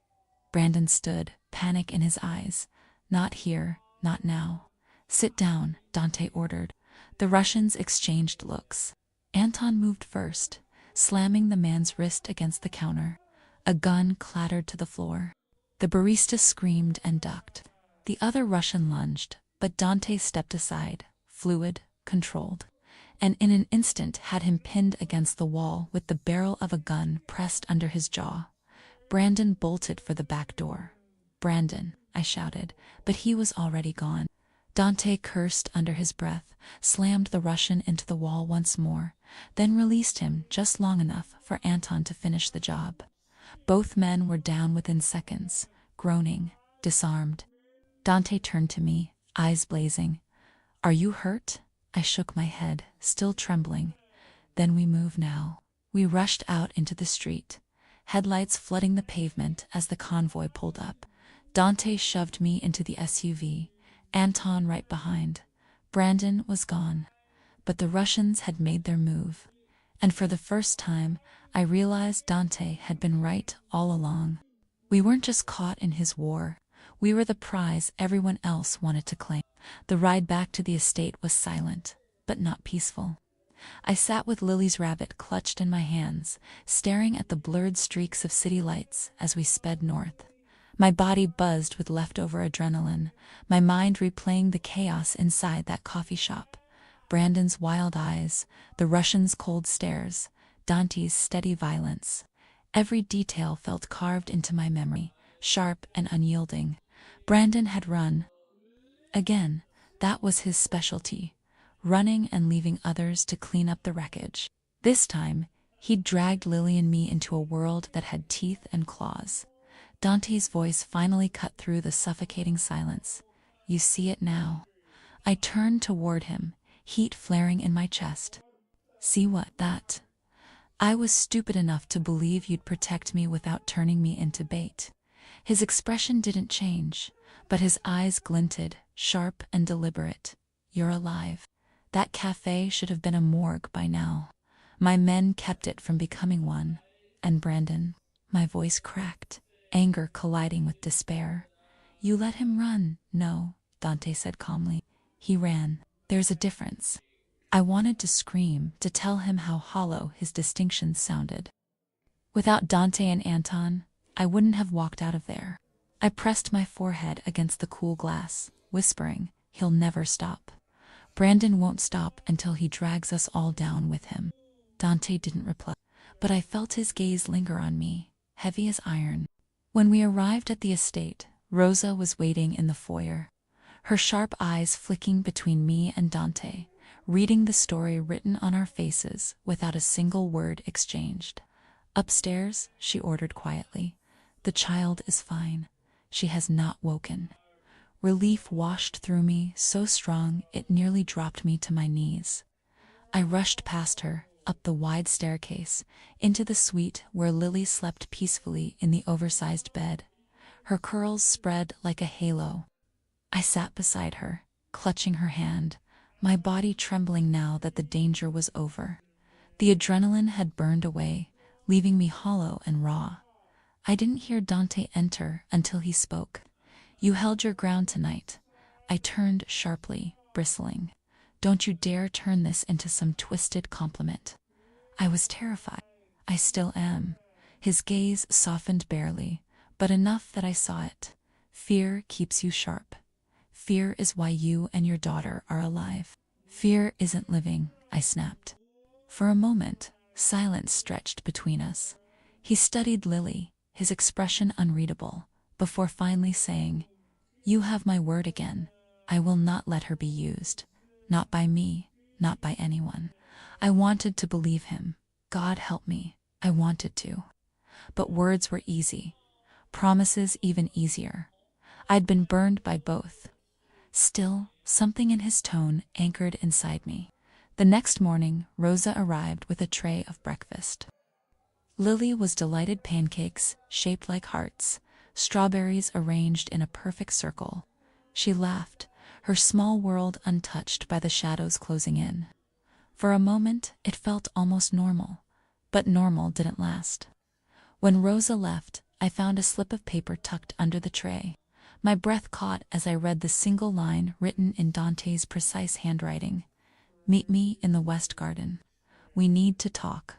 Brandon stood, panic in his eyes. "Not here, not now." "Sit down," Dante ordered. The Russians exchanged looks. Anton moved first, slamming the man's wrist against the counter. A gun clattered to the floor. The barista screamed and ducked. The other Russian lunged, but Dante stepped aside, fluid, controlled, and in an instant had him pinned against the wall with the barrel of a gun pressed under his jaw. Brandon bolted for the back door. "Brandon," I shouted, but he was already gone. Dante cursed under his breath, slammed the Russian into the wall once more, then released him just long enough for Anton to finish the job. Both men were down within seconds, groaning, disarmed. Dante turned to me, eyes blazing. "Are you hurt?" I shook my head, still trembling. "Then we move now." We rushed out into the street, headlights flooding the pavement as the convoy pulled up. Dante shoved me into the SUV, Anton right behind. Brandon was gone, but the Russians had made their move. And for the first time, I realized Dante had been right all along. We weren't just caught in his war. We were the prize everyone else wanted to claim. The ride back to the estate was silent, but not peaceful. I sat with Lily's rabbit clutched in my hands, staring at the blurred streaks of city lights as we sped north. My body buzzed with leftover adrenaline, my mind replaying the chaos inside that coffee shop. Brandon's wild eyes, the Russian's cold stares, Dante's steady violence. Every detail felt carved into my memory, sharp and unyielding. Brandon had run. Again, that was his specialty, running and leaving others to clean up the wreckage. This time, he'd dragged Lily and me into a world that had teeth and claws. Dante's voice finally cut through the suffocating silence. "You see it now." I turned toward him, heat flaring in my chest. "See what? That? I was stupid enough to believe you'd protect me without turning me into bait." His expression didn't change, but his eyes glinted, sharp and deliberate. "You're alive. That cafe should have been a morgue by now. My men kept it from becoming one. And Brandon," my voice cracked, anger colliding with despair. "You let him run." "No," Dante said calmly. "He ran. There's a difference." I wanted to scream, to tell him how hollow his distinctions sounded. Without Dante and Anton, I wouldn't have walked out of there. I pressed my forehead against the cool glass, whispering, "He'll never stop. Brandon won't stop until he drags us all down with him." Dante didn't reply, but I felt his gaze linger on me, heavy as iron. When we arrived at the estate, Rosa was waiting in the foyer, her sharp eyes flicking between me and Dante, reading the story written on our faces without a single word exchanged. "Upstairs," she ordered quietly. "The child is fine. She has not woken." Relief washed through me, so strong it nearly dropped me to my knees. I rushed past her, up the wide staircase, into the suite where Lily slept peacefully in the oversized bed, her curls spread like a halo. I sat beside her, clutching her hand, my body trembling now that the danger was over. The adrenaline had burned away, leaving me hollow and raw. I didn't hear Dante enter until he spoke. "You held your ground tonight." I turned sharply, bristling. "Don't you dare turn this into some twisted compliment." I was terrified. I still am. His gaze softened barely, but enough that I saw it. "Fear keeps you sharp. Fear is why you and your daughter are alive." "Fear isn't living," I snapped. For a moment, silence stretched between us. He studied Lily, his expression unreadable, before finally saying, "You have my word again. I will not let her be used. Not by me, not by anyone." I wanted to believe him. God help me, I wanted to. But words were easy. Promises even easier. I'd been burned by both. Still, something in his tone anchored inside me. The next morning, Rosa arrived with a tray of breakfast. Lily was delighted pancakes, shaped like hearts, strawberries arranged in a perfect circle. She laughed, her small world untouched by the shadows closing in. For a moment, it felt almost normal, but normal didn't last. When Rosa left, I found a slip of paper tucked under the tray. My breath caught as I read the single line written in Dante's precise handwriting. "Meet me in the West Garden. We need to talk."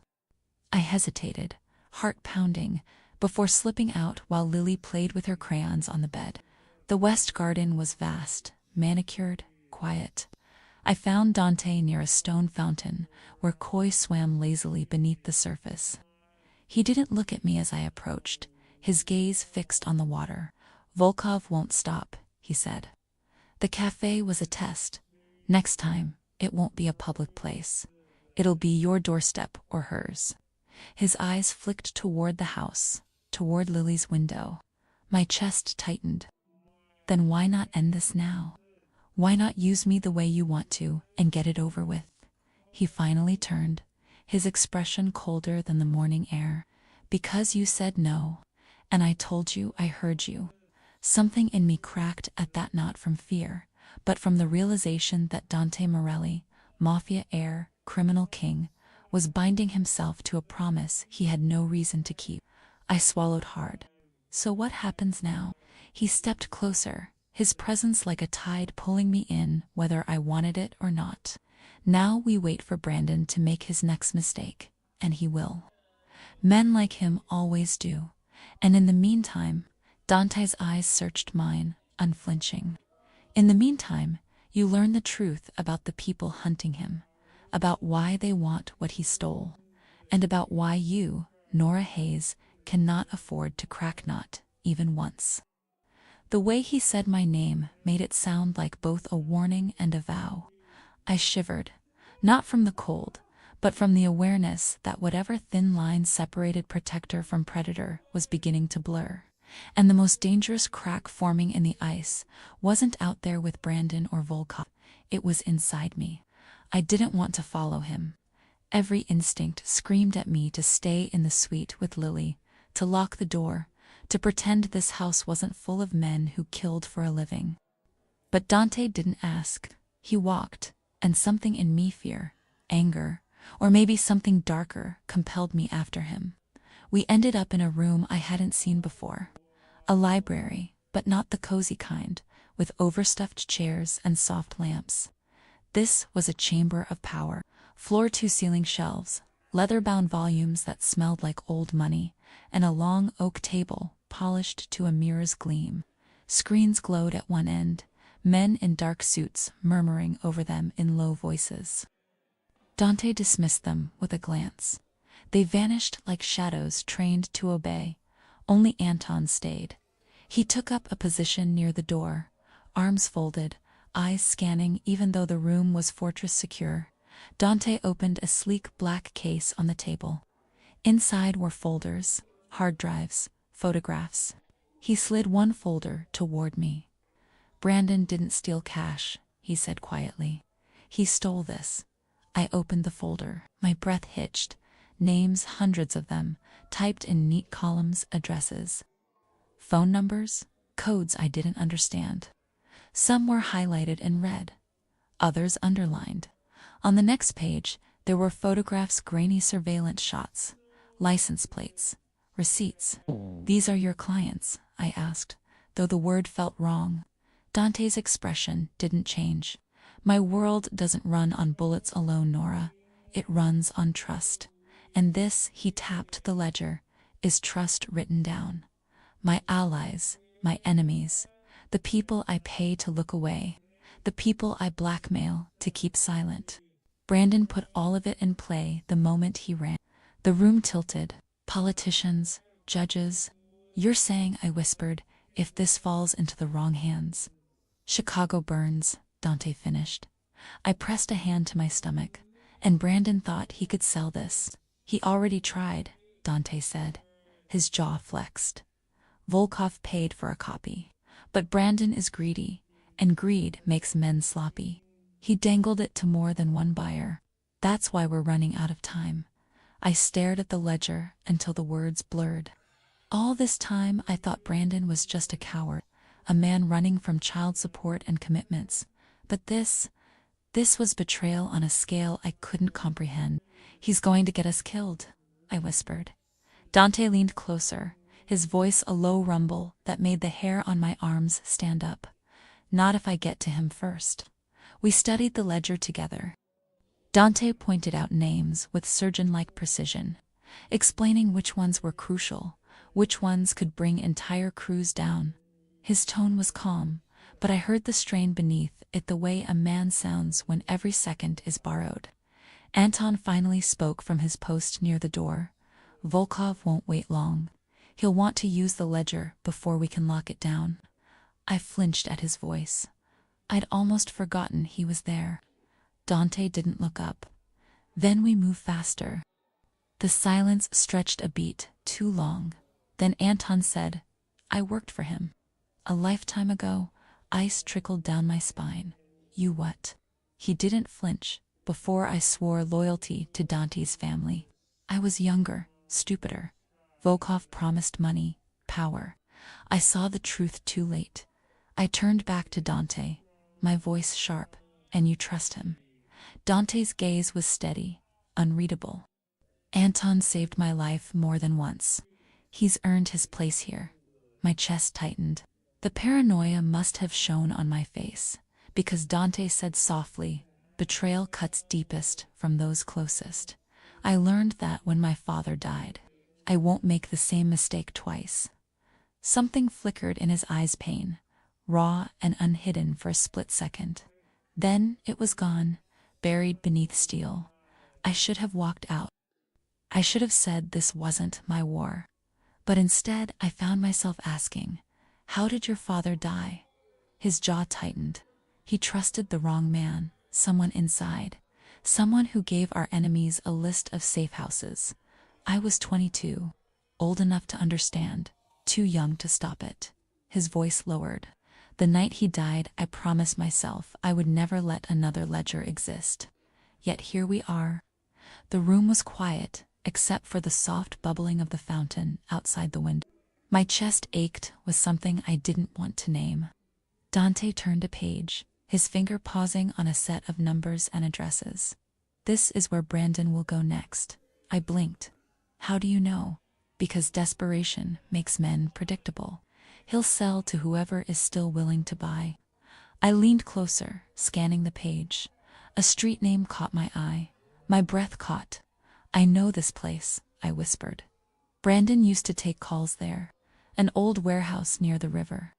I hesitated, heart pounding, before slipping out while Lily played with her crayons on the bed. The West Garden was vast, manicured, quiet. I found Dante near a stone fountain where koi swam lazily beneath the surface. He didn't look at me as I approached, his gaze fixed on the water. "Volkov won't stop," he said. "The cafe was a test. Next time, it won't be a public place. It'll be your doorstep or hers." His eyes flicked toward the house, toward Lily's window. My chest tightened. Then why not end this now? Why not use me the way you want to and get it over with? He finally turned, his expression colder than the morning air. "Because you said no, and I told you I heard you." Something in me cracked at that, not from fear, but from the realization that Dante Morelli, Mafia heir, criminal king, was binding himself to a promise he had no reason to keep. I swallowed hard. "So what happens now?" He stepped closer, his presence like a tide pulling me in whether I wanted it or not. "Now we wait for Brandon to make his next mistake, and he will. Men like him always do. And in the meantime," Dante's eyes searched mine, unflinching. "In the meantime, you learn the truth about the people hunting him, about why they want what he stole, and about why you, Nora Hayes, cannot afford to crack not, even once." The way he said my name made it sound like both a warning and a vow. I shivered, not from the cold, but from the awareness that whatever thin line separated protector from predator was beginning to blur. And the most dangerous crack forming in the ice wasn't out there with Brandon or Volkov. It was inside me. I didn't want to follow him. Every instinct screamed at me to stay in the suite with Lily, to lock the door, to pretend this house wasn't full of men who killed for a living. But Dante didn't ask. He walked, and something in me, fear, anger, or maybe something darker, compelled me after him. We ended up in a room I hadn't seen before. A library, but not the cozy kind, with overstuffed chairs and soft lamps. This was a chamber of power. Floor-to-ceiling shelves, leather-bound volumes that smelled like old money, and a long oak table, polished to a mirror's gleam. Screens glowed at one end, men in dark suits murmuring over them in low voices. Dante dismissed them with a glance. They vanished like shadows trained to obey. Only Anton stayed. He took up a position near the door, arms folded, eyes scanning even though the room was fortress secure. Dante opened a sleek black case on the table. Inside were folders, hard drives, photographs. He slid one folder toward me. "Brandon didn't steal cash," he said quietly. "He stole this." I opened the folder. My breath hitched. Names, hundreds of them, typed in neat columns, addresses. Phone numbers, codes I didn't understand. Some were highlighted in red, others underlined. On the next page, there were photographs, grainy surveillance shots, license plates, receipts. "These are your clients?" I asked, though the word felt wrong. Dante's expression didn't change. "My world doesn't run on bullets alone, Nora. It runs on trust. And this," he tapped the ledger, "is trust written down. My allies, my enemies, the people I pay to look away, the people I blackmail to keep silent." Brandon put all of it in play the moment he ran. The room tilted. "Politicians, judges." "You're saying," I whispered, "if this falls into the wrong hands." "Chicago burns," Dante finished. I pressed a hand to my stomach. "And Brandon thought he could sell this." "He already tried," Dante said. His jaw flexed. "Volkov paid for a copy. But Brandon is greedy, and greed makes men sloppy. He dangled it to more than one buyer. That's why we're running out of time." I stared at the ledger until the words blurred. All this time I thought Brandon was just a coward, a man running from child support and commitments. But this This was betrayal on a scale I couldn't comprehend. "He's going to get us killed," I whispered. Dante leaned closer, his voice a low rumble that made the hair on my arms stand up. "Not if I get to him first." We studied the ledger together. Dante pointed out names with surgeon-like precision, explaining which ones were crucial, which ones could bring entire crews down. His tone was calm, but I heard the strain beneath it, the way a man sounds when every second is borrowed. Anton finally spoke from his post near the door. "Volkov won't wait long. He'll want to use the ledger before we can lock it down." I flinched at his voice. I'd almost forgotten he was there. Dante didn't look up. Then we moved faster. The silence stretched a beat too long. Then Anton said, "I worked for him. A lifetime ago." Ice trickled down my spine. "You what?" He didn't flinch. "Before I swore loyalty to Dante's family. I was younger, stupider. Volkov promised money, power. I saw the truth too late." I turned back to Dante, my voice sharp. "And you trust him?" Dante's gaze was steady, unreadable. "Anton saved my life more than once. He's earned his place here." My chest tightened. The paranoia must have shown on my face, because Dante said softly, "Betrayal cuts deepest from those closest. I learned that when my father died. I won't make the same mistake twice." Something flickered in his eyes, pain, raw and unhidden for a split second. Then it was gone, buried beneath steel. I should have walked out. I should have said this wasn't my war. But instead I found myself asking, "How did your father die?" His jaw tightened. He trusted the wrong man, someone inside, someone who gave our enemies a list of safe houses. I was 22, old enough to understand, too young to stop it. His voice lowered. "The night he died, I promised myself I would never let another ledger exist. Yet here we are." The room was quiet, except for the soft bubbling of the fountain outside the window. My chest ached with something I didn't want to name. Dante turned a page, his finger pausing on a set of numbers and addresses. "This is where Brandon will go next." I blinked. "How do you know?" "Because desperation makes men predictable. He'll sell to whoever is still willing to buy." I leaned closer, scanning the page. A street name caught my eye. My breath caught. "I know this place," I whispered. "Brandon used to take calls there. An old warehouse near the river."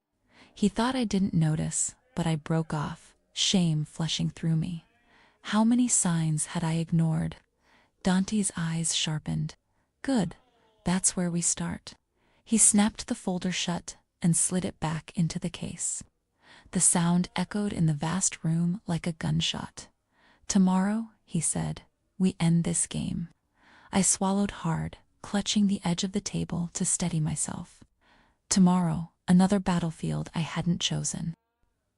He thought I didn't notice, but I broke off, shame flushing through me. How many signs had I ignored? Dante's eyes sharpened. "Good. That's where we start." He snapped the folder shut and slid it back into the case. The sound echoed in the vast room like a gunshot. "Tomorrow," he said, "we end this game." I swallowed hard, clutching the edge of the table to steady myself. Tomorrow, another battlefield I hadn't chosen.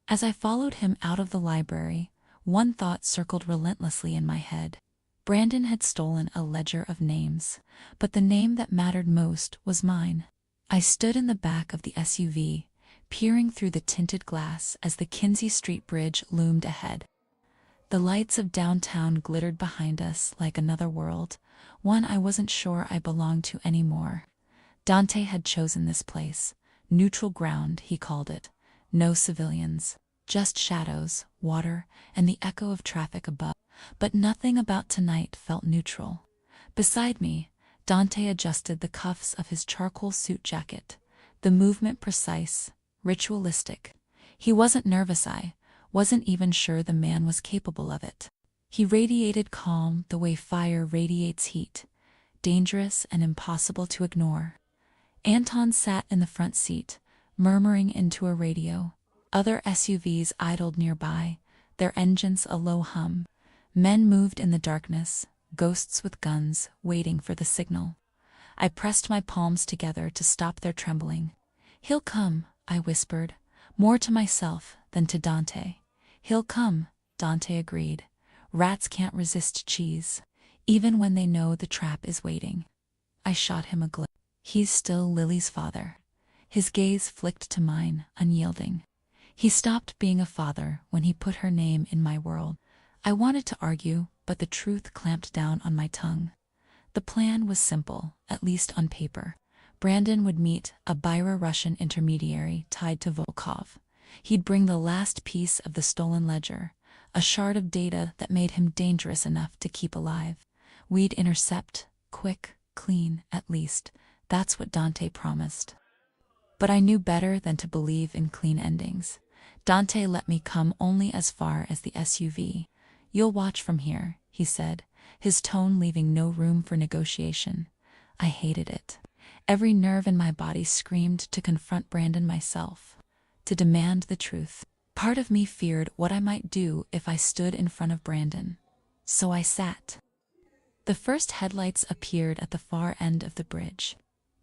As I followed him out of the library, one thought circled relentlessly in my head. Brandon had stolen a ledger of names, but the name that mattered most was mine. I stood in the back of the SUV, peering through the tinted glass as the Kinsey Street Bridge loomed ahead. The lights of downtown glittered behind us like another world, one I wasn't sure I belonged to anymore. Dante had chosen this place. Neutral ground, he called it. No civilians, just shadows, water, and the echo of traffic above. But nothing about tonight felt neutral. Beside me, Dante adjusted the cuffs of his charcoal suit jacket, the movement precise, ritualistic. He wasn't nervous, I wasn't even sure the man was capable of it. He radiated calm the way fire radiates heat, dangerous and impossible to ignore. Anton sat in the front seat, murmuring into a radio. Other SUVs idled nearby, their engines a low hum. Men moved in the darkness, ghosts with guns, waiting for the signal. I pressed my palms together to stop their trembling. "He'll come," I whispered, more to myself than to Dante. "He'll come," Dante agreed. "Rats can't resist cheese, even when they know the trap is waiting." I shot him a glance. "He's still Lily's father." His gaze flicked to mine, unyielding. He stopped being a father when he put her name in my world. I wanted to argue, but the truth clamped down on my tongue. The plan was simple, at least on paper. Brandon would meet a Russian intermediary tied to Volkov. He'd bring the last piece of the stolen ledger, a shard of data that made him dangerous enough to keep alive. We'd intercept, quick, clean, at least. That's what Dante promised. But I knew better than to believe in clean endings. Dante let me come only as far as the SUV. "You'll watch from here," he said, his tone leaving no room for negotiation. I hated it. Every nerve in my body screamed to confront Brandon myself, to demand the truth. Part of me feared what I might do if I stood in front of Brandon. So I sat. The first headlights appeared at the far end of the bridge.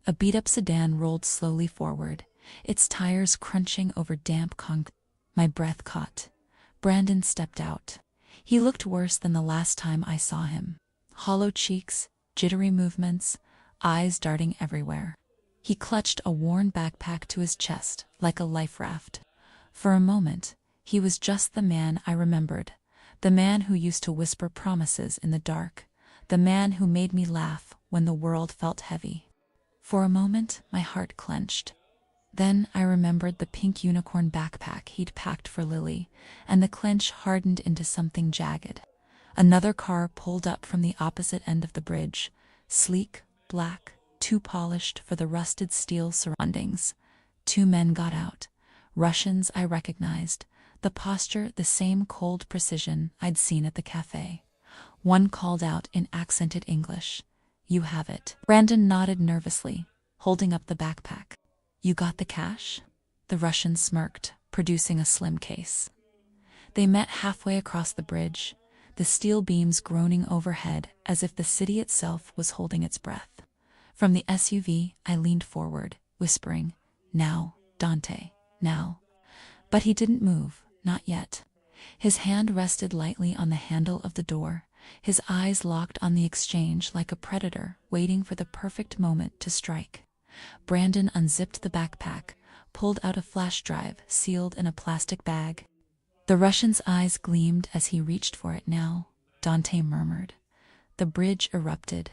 A beat-up sedan rolled slowly forward, its tires crunching over damp concrete. My breath caught. Brandon stepped out. He looked worse than the last time I saw him. Hollow cheeks, jittery movements, eyes darting everywhere. He clutched a worn backpack to his chest like a life raft. For a moment, he was just the man I remembered, the man who used to whisper promises in the dark, the man who made me laugh when the world felt heavy. For a moment, my heart clenched. Then I remembered the pink unicorn backpack he'd packed for Lily, and the clench hardened into something jagged. Another car pulled up from the opposite end of the bridge, sleek, black, too polished for the rusted steel surroundings. 2 men got out. Russians I recognized, the posture the same cold precision I'd seen at the cafe. One called out in accented English, "You have it." Brandon nodded nervously, holding up the backpack. "You got the cash?" The Russian smirked, producing a slim case. They met halfway across the bridge, the steel beams groaning overhead as if the city itself was holding its breath. From the SUV, I leaned forward, whispering, "Now, Dante, now." But he didn't move, not yet. His hand rested lightly on the handle of the door, his eyes locked on the exchange like a predator waiting for the perfect moment to strike. Brandon unzipped the backpack, pulled out a flash drive sealed in a plastic bag. The Russian's eyes gleamed as he reached for it. "Now," Dante murmured. The bridge erupted.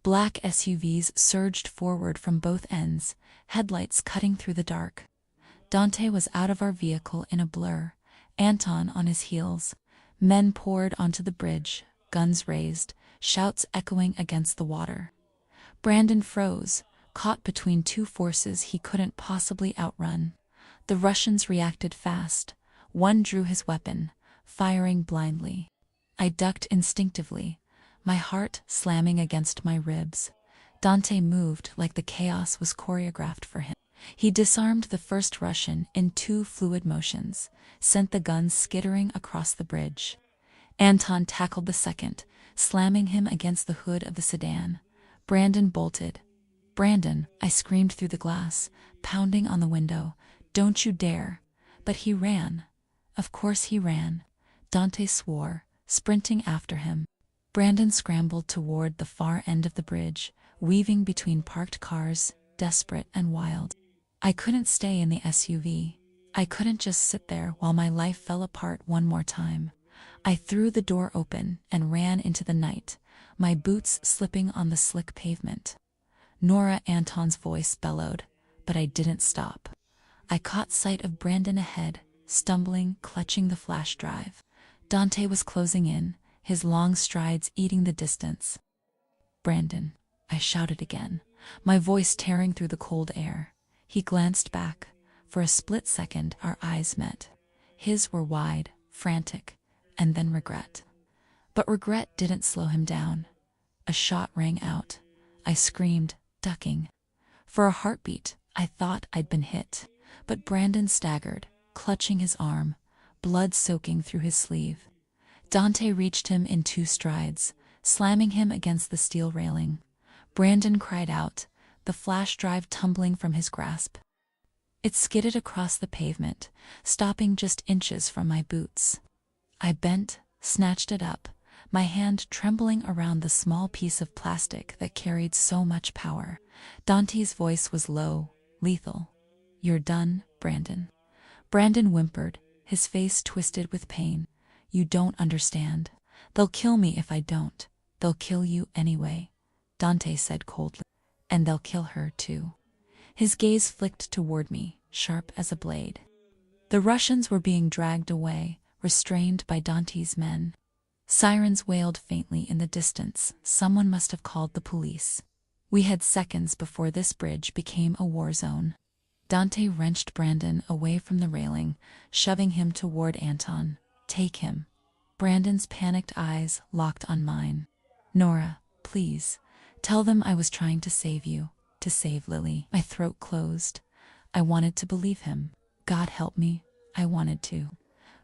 Black SUVs surged forward from both ends, headlights cutting through the dark. Dante was out of our vehicle in a blur, Anton on his heels. Men poured onto the bridge, guns raised, shouts echoing against the water. Brandon froze, caught between 2 forces he couldn't possibly outrun. The Russians reacted fast. One drew his weapon, firing blindly. I ducked instinctively, my heart slamming against my ribs. Dante moved like the chaos was choreographed for him. He disarmed the first Russian in 2 fluid motions, sent the gun skittering across the bridge. Anton tackled the second, slamming him against the hood of the sedan. Brandon bolted. "Brandon," I screamed through the glass, pounding on the window, "don't you dare." But he ran. Of course he ran. Dante swore, sprinting after him. Brandon scrambled toward the far end of the bridge, weaving between parked cars, desperate and wild. I couldn't stay in the SUV. I couldn't just sit there while my life fell apart one more time. I threw the door open and ran into the night, my boots slipping on the slick pavement. Nora, Anton's voice bellowed, but I didn't stop. I caught sight of Brandon ahead, stumbling, clutching the flash drive. Dante was closing in, his long strides eating the distance. "Brandon," I shouted again, my voice tearing through the cold air. He glanced back. For a split second, our eyes met. His were wide, frantic, and then regret. But regret didn't slow him down. A shot rang out. I screamed, ducking. For a heartbeat, I thought I'd been hit. But Brandon staggered, clutching his arm, blood soaking through his sleeve. Dante reached him in 2 strides, slamming him against the steel railing. Brandon cried out, the flash drive tumbling from his grasp. It skidded across the pavement, stopping just inches from my boots. I bent, snatched it up, my hand trembling around the small piece of plastic that carried so much power. Dante's voice was low, lethal. "You're done, Brandon." Brandon whimpered, his face twisted with pain. You don't understand. They'll kill me if I don't. They'll kill you anyway, Dante said coldly. And they'll kill her too. His gaze flicked toward me, sharp as a blade. The Russians were being dragged away, restrained by Dante's men. Sirens wailed faintly in the distance. Someone must have called the police. We had seconds before this bridge became a war zone. Dante wrenched Brandon away from the railing, shoving him toward Anton. Take him. Brandon's panicked eyes locked on mine. Nora, please, tell them I was trying to save you, to save Lily. My throat closed. I wanted to believe him. God help me, I wanted to.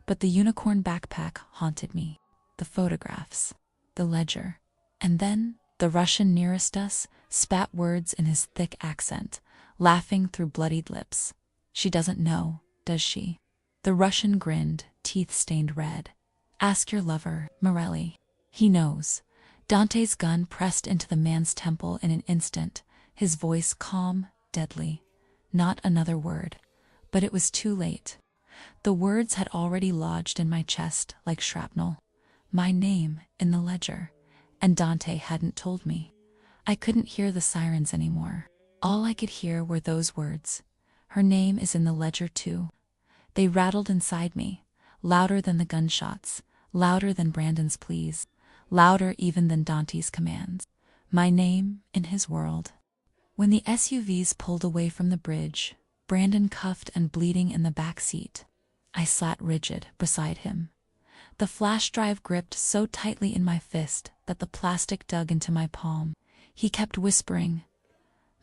But the unicorn backpack haunted me. The photographs, the ledger, and then the Russian nearest us spat words in his thick accent, laughing through bloodied lips. She doesn't know, does she? The Russian grinned, teeth stained red. Ask your lover, Morelli. He knows. Dante's gun pressed into the man's temple in an instant, his voice calm, deadly. Not another word. But it was too late. The words had already lodged in my chest like shrapnel. My name in the ledger. And Dante hadn't told me. I couldn't hear the sirens anymore. All I could hear were those words. Her name is in the ledger too. They rattled inside me, louder than the gunshots, louder than Brandon's pleas, louder even than Dante's commands. My name in his world. When the SUVs pulled away from the bridge, Brandon cuffed and bleeding in the back seat, I sat rigid beside him. The flash drive gripped so tightly in my fist that the plastic dug into my palm. He kept whispering,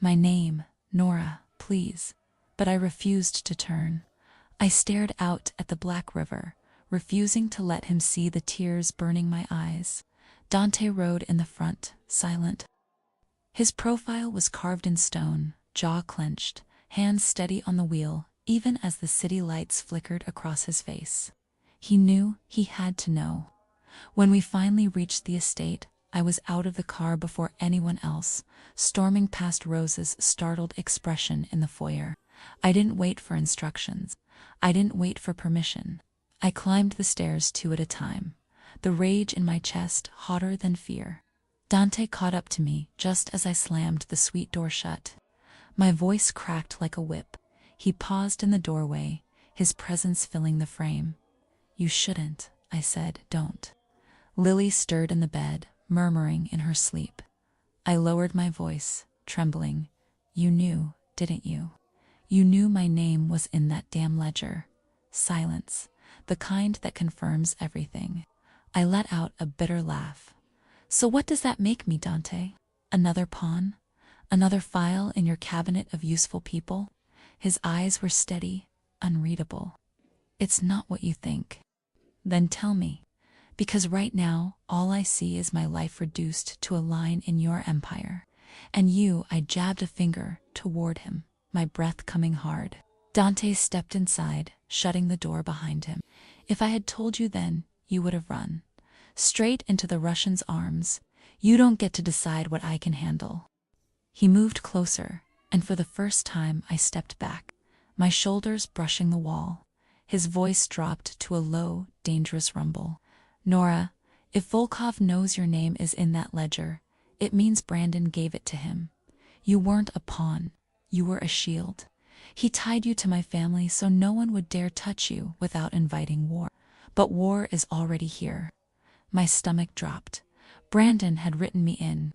my name, Nora, please. But I refused to turn. I stared out at the Black River, refusing to let him see the tears burning my eyes. Dante rode in the front, silent. His profile was carved in stone, jaw clenched, hands steady on the wheel, even as the city lights flickered across his face. He knew he had to know. When we finally reached the estate, I was out of the car before anyone else, storming past Rose's startled expression in the foyer. I didn't wait for instructions. I didn't wait for permission. I climbed the stairs 2 at a time, the rage in my chest hotter than fear. Dante caught up to me just as I slammed the suite door shut. My voice cracked like a whip. He paused in the doorway, his presence filling the frame. You shouldn't, I said, don't. Lily stirred in the bed, murmuring in her sleep. I lowered my voice, trembling. You knew, didn't you? You knew my name was in that damn ledger. Silence, the kind that confirms everything. I let out a bitter laugh. So what does that make me, Dante? Another pawn? Another file in your cabinet of useful people? His eyes were steady, unreadable. It's not what you think. Then tell me. Because right now, all I see is my life reduced to a line in your empire. And you, I jabbed a finger toward him, my breath coming hard. Dante stepped inside, shutting the door behind him. If I had told you then, you would have run. Straight into the Russian's arms. You don't get to decide what I can handle. He moved closer, and for the first time I stepped back, my shoulders brushing the wall. His voice dropped to a low, dangerous rumble. Nora, if Volkov knows your name is in that ledger, it means Brandon gave it to him. You weren't a pawn. You were a shield. He tied you to my family so no one would dare touch you without inviting war. But war is already here. My stomach dropped. Brandon had written me in,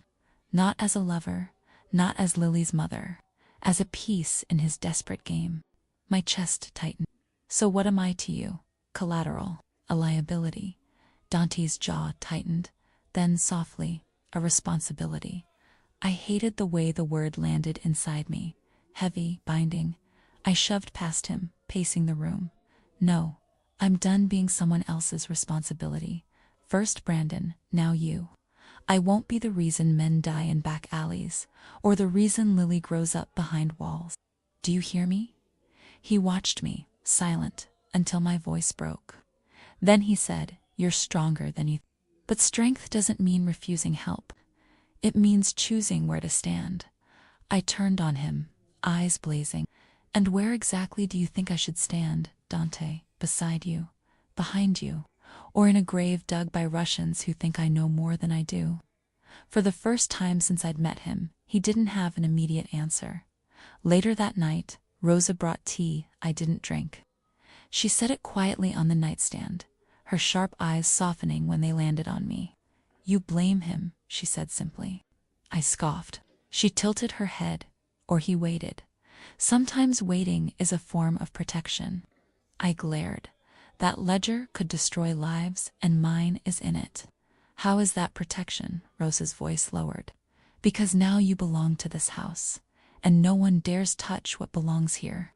not as a lover, not as Lily's mother, as a piece in his desperate game. My chest tightened. So what am I to you? Collateral, a liability. Dante's jaw tightened, then softly, a responsibility. I hated the way the word landed inside me, heavy, binding. I shoved past him, pacing the room. No, I'm done being someone else's responsibility. First Brandon, now you. I won't be the reason men die in back alleys, or the reason Lily grows up behind walls. Do you hear me? He watched me, silent, until my voice broke. Then he said, you're stronger than you. But strength doesn't mean refusing help. It means choosing where to stand. I turned on him, eyes blazing. And where exactly do you think I should stand, Dante? Beside you? Behind you? or in a grave dug by Russians who think I know more than I do? For the first time since I'd met him, he didn't have an immediate answer. Later that night, Rosa brought tea I didn't drink. She set it quietly on the nightstand, her sharp eyes softening when they landed on me. "You blame him," she said simply. I scoffed. She tilted her head, "Or he waited. Sometimes waiting is a form of protection." I glared. "That ledger could destroy lives, and mine is in it." "How is that protection?" Rosa's voice lowered. "Because now you belong to this house, and no one dares touch what belongs here."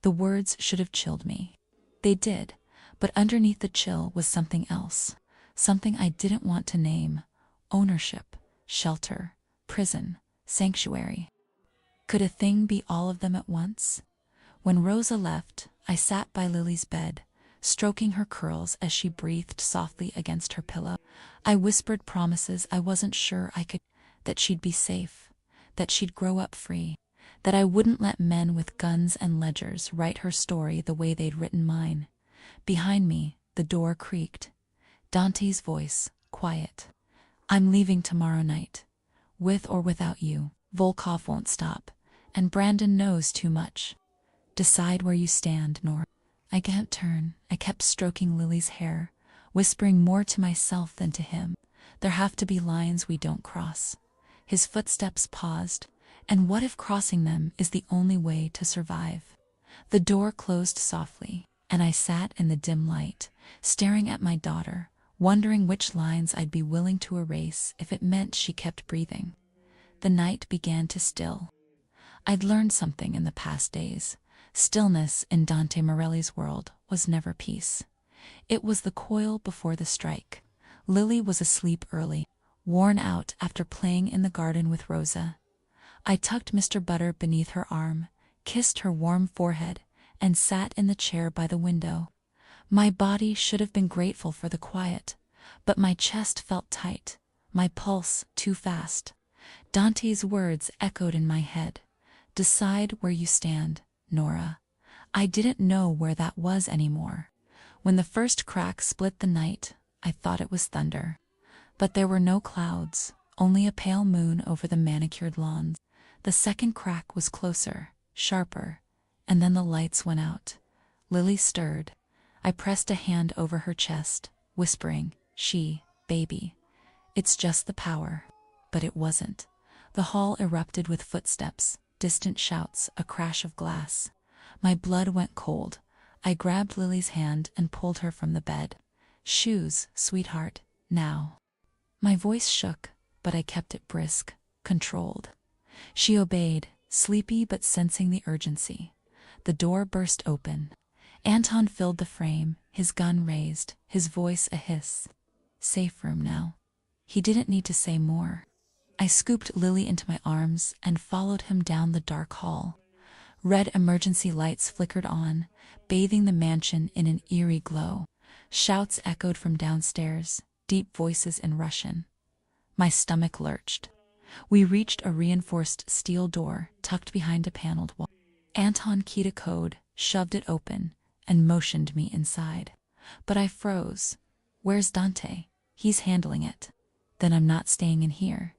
The words should have chilled me. They did, but underneath the chill was something else, something I didn't want to name: ownership, shelter, prison, sanctuary. Could a thing be all of them at once? When Rosa left, I sat by Lily's bed, stroking her curls as she breathed softly against her pillow. I whispered promises I wasn't sure I could, that she'd be safe, that she'd grow up free, that I wouldn't let men with guns and ledgers write her story the way they'd written mine. Behind me, the door creaked. Dante's voice, quiet. "I'm leaving tomorrow night. With or without you, Volkov won't stop, and Brandon knows too much. Decide where you stand, Nora." I can't turn. I kept stroking Lily's hair, whispering more to myself than to him. There have to be lines we don't cross. His footsteps paused, and what if crossing them is the only way to survive? The door closed softly, and I sat in the dim light, staring at my daughter, wondering which lines I'd be willing to erase if it meant she kept breathing. The night began to still. I'd learned something in the past days. Stillness in Dante Morelli's world was never peace. It was the coil before the strike. Lily was asleep early, worn out after playing in the garden with Rosa. I tucked Mr. Butter beneath her arm, kissed her warm forehead, and sat in the chair by the window. My body should have been grateful for the quiet, but my chest felt tight, my pulse too fast. Dante's words echoed in my head. "Decide where you stand, Nora." I didn't know where that was anymore. When the first crack split the night, I thought it was thunder. But there were no clouds, only a pale moon over the manicured lawns. The second crack was closer, sharper, and then the lights went out. Lily stirred. I pressed a hand over her chest, whispering, "Baby. It's just the power." But it wasn't. The hall erupted with footsteps, distant shouts, a crash of glass. My blood went cold. I grabbed Lily's hand and pulled her from the bed. "Shoes, sweetheart, now." My voice shook, but I kept it brisk, controlled. She obeyed, sleepy but sensing the urgency. The door burst open. Anton filled the frame, his gun raised, his voice a hiss. "Safe room now." He didn't need to say more. I scooped Lily into my arms and followed him down the dark hall. Red emergency lights flickered on, bathing the mansion in an eerie glow. Shouts echoed from downstairs, deep voices in Russian. My stomach lurched. We reached a reinforced steel door tucked behind a paneled wall. Anton keyed a code, shoved it open, and motioned me inside. But I froze. "Where's Dante?" "He's handling it." "Then I'm not staying in here."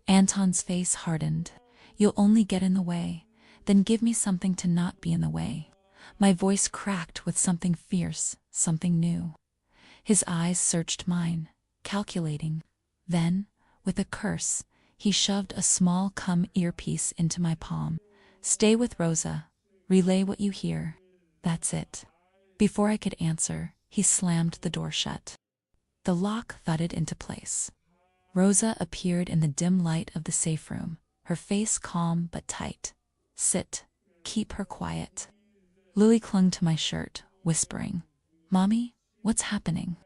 Anton's face hardened. "You'll only get in the way. Then give me something to not be in the way." My voice cracked with something fierce, something new. His eyes searched mine, calculating. Then, with a curse, he shoved a small earpiece into my palm. "Stay with Rosa. Relay what you hear. That's it." Before I could answer, he slammed the door shut. The lock thudded into place. Rosa appeared in the dim light of the safe room, her face calm but tight. "Sit. Keep her quiet." Lily clung to my shirt, whispering, "Mommy, what's happening?"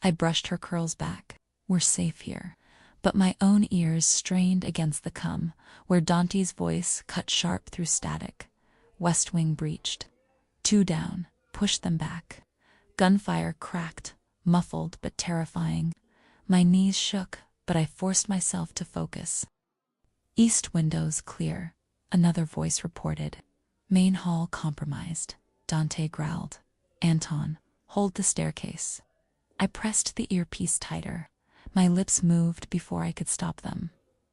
I brushed her curls back. "We're safe here." But my own ears strained against the where Dante's voice cut sharp through static. "West Wing breached. 2 down. Push them back." Gunfire cracked, muffled but terrifying. My knees shook, but I forced myself to focus. "East windows clear," another voice reported. "Main hall compromised," Dante growled. "Anton, hold the staircase." I pressed the earpiece tighter. My lips moved before I could stop them.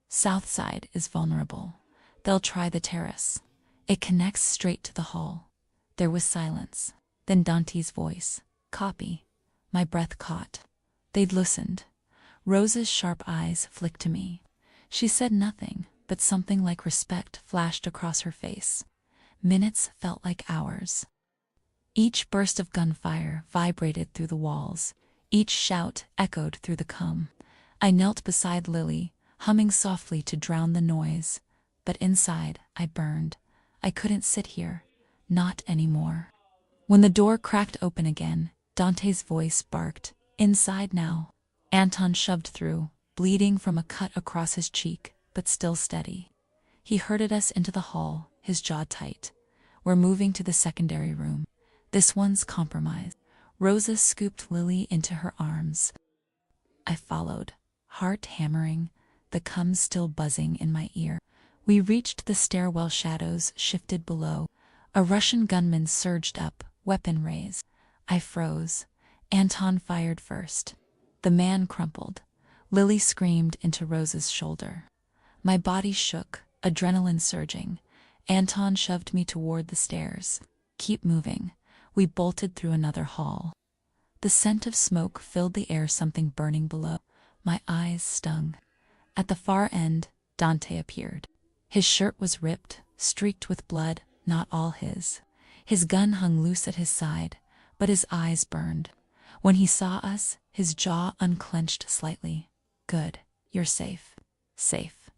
Southside is vulnerable. They'll try the terrace. It connects straight to the hall. There was silence. Then Dante's voice. Copy. My breath caught. They'd listened. Rosa's sharp eyes flicked to me. She said nothing, but something like respect flashed across her face. Minutes felt like hours. Each burst of gunfire vibrated through the walls. Each shout echoed through the cum. I knelt beside Lily, humming softly to drown the noise. But inside, I burned. I couldn't sit here. Not anymore. When the door cracked open again, Dante's voice barked, "Inside now." Anton shoved through, bleeding from a cut across his cheek, but still steady. He herded us into the hall, his jaw tight. "We're moving to the secondary room. This one's compromised." Rosa scooped Lily into her arms. I followed, heart hammering, the cum still buzzing in my ear. We reached the stairwell, shadows shifted below. A Russian gunman surged up, weapon raised. I froze. Anton fired first. The man crumpled. Lily screamed into Rosa's shoulder. My body shook, adrenaline surging. Anton shoved me toward the stairs. "Keep moving." We bolted through another hall. The scent of smoke filled the air, something burning below. My eyes stung. At the far end, Dante appeared. His shirt was ripped, streaked with blood, not all his. His gun hung loose at his side, but his eyes burned. When he saw us, his jaw unclenched slightly. "Good, you're safe." Safe.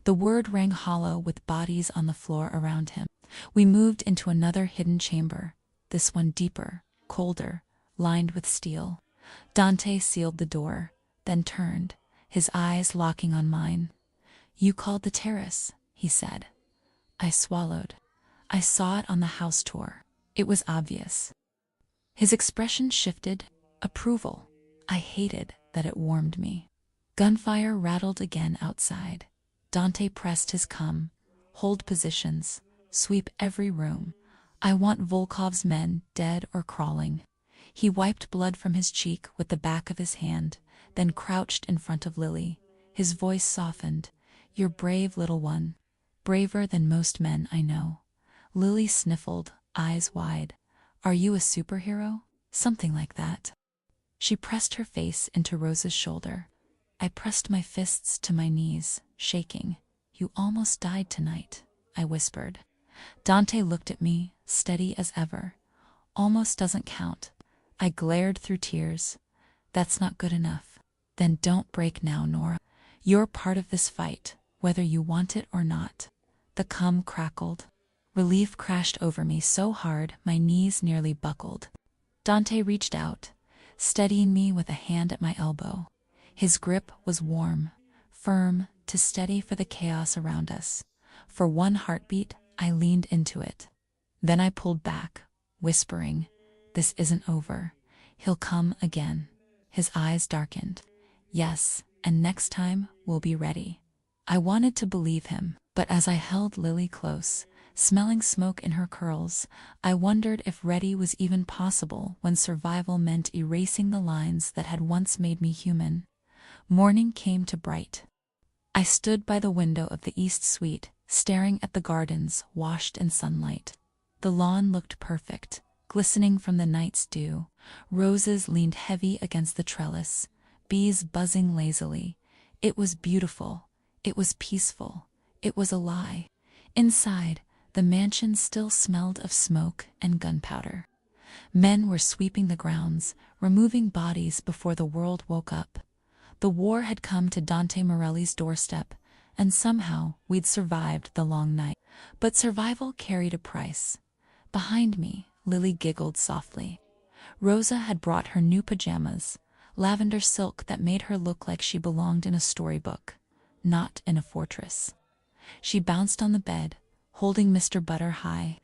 The word rang hollow with bodies on the floor around him. We moved into another hidden chamber, this one deeper, colder, lined with steel. Dante sealed the door, then turned, his eyes locking on mine. "You called the terrace," he said. I swallowed. I saw it on the house tour. It was obvious. His expression shifted. Approval. I hated that it warmed me. Gunfire rattled again outside. Dante pressed his cum. "Hold positions. Sweep every room. I want Volkov's men dead or crawling." He wiped blood from his cheek with the back of his hand, then crouched in front of Lily. His voice softened. "You're brave, little one. Braver than most men I know." Lily sniffled, eyes wide. "Are you a superhero?" "Something like that." She pressed her face into Rosa's shoulder. I pressed my fists to my knees, shaking. "You almost died tonight," I whispered. Dante looked at me, steady as ever. "Almost doesn't count." I glared through tears. "That's not good enough." "Then don't break now, Nora. You're part of this fight, whether you want it or not." The cum crackled. Relief crashed over me so hard my knees nearly buckled. Dante reached out, steadying me with a hand at my elbow. His grip was warm, firm, too steady for the chaos around us. For one heartbeat, I leaned into it. Then I pulled back, whispering, "This isn't over. He'll come again." His eyes darkened. "Yes, and next time we'll be ready." I wanted to believe him, but as I held Lily close, smelling smoke in her curls, I wondered if ready was even possible when survival meant erasing the lines that had once made me human. Morning came to bright. I stood by the window of the East Suite, staring at the gardens washed in sunlight. The lawn looked perfect, glistening from the night's dew. Roses leaned heavy against the trellis, bees buzzing lazily. It was beautiful. It was peaceful. It was a lie. Inside, the mansion still smelled of smoke and gunpowder. Men were sweeping the grounds, removing bodies before the world woke up. The war had come to Dante Morelli's doorstep, and somehow we'd survived the long night. But survival carried a price. Behind me, Lily giggled softly. Rosa had brought her new pajamas, lavender silk that made her look like she belonged in a storybook, not in a fortress. She bounced on the bed, holding Mr. Butter high.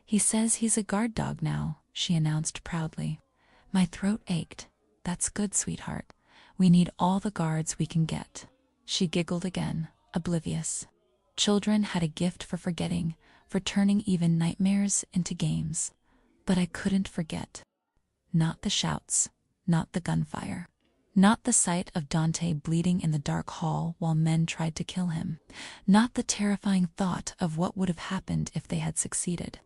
"He says he's a guard dog now," she announced proudly. My throat ached. "That's good, sweetheart. We need all the guards we can get." She giggled again, oblivious. Children had a gift for forgetting, for turning even nightmares into games. But I couldn't forget. Not the shouts, not the gunfire. Not the sight of Dante bleeding in the dark hall while men tried to kill him. Not the terrifying thought of what would have happened if they had succeeded.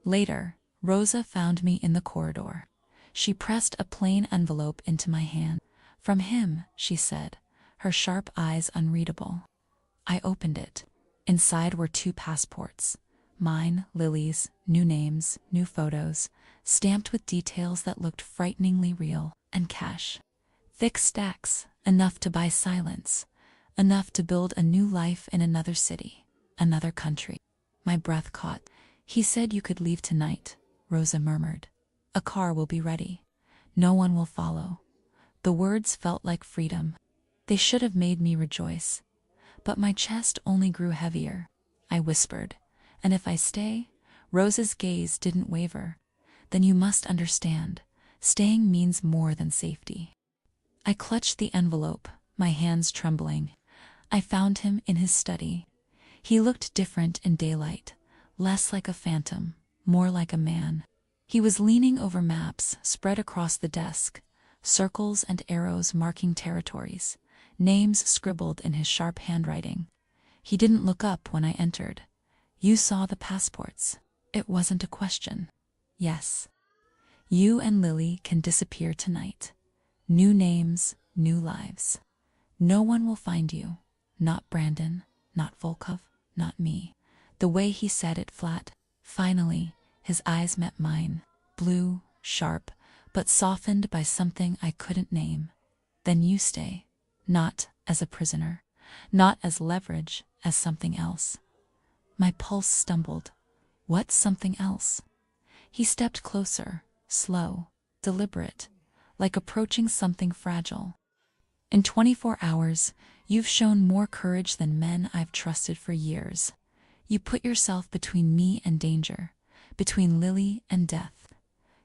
Later, Rosa found me in the corridor. She pressed a plain envelope into my hand. "From him," she said, her sharp eyes unreadable. I opened it. Inside were 2 passports. Mine, Lily's, new names, new photos, stamped with details that looked frighteningly real, and cash. Thick stacks, enough to buy silence, enough to build a new life in another city, another country. My breath caught. "He said you could leave tonight," Rosa murmured. "A car will be ready. No one will follow." The words felt like freedom. They should have made me rejoice. But my chest only grew heavier. I whispered, "And if I stay?" Rosa's gaze didn't waver. "Then you must understand. Staying means more than safety." I clutched the envelope, my hands trembling. I found him in his study. He looked different in daylight, less like a phantom, more like a man. He was leaning over maps spread across the desk, circles and arrows marking territories, names scribbled in his sharp handwriting. He didn't look up when I entered. "You saw the passports." It wasn't a question. "Yes. You and Lily can disappear tonight. New names, new lives. No one will find you. Not Brandon, not Volkov, not me." The way he said it flat. Finally, his eyes met mine, blue, sharp, but softened by something I couldn't name. "Then you stay. Not as a prisoner. Not as leverage, as something else." My pulse stumbled. What something else? He stepped closer, slow, deliberate, like approaching something fragile. "In 24 hours, you've shown more courage than men I've trusted for years. You put yourself between me and danger, between Lily and death.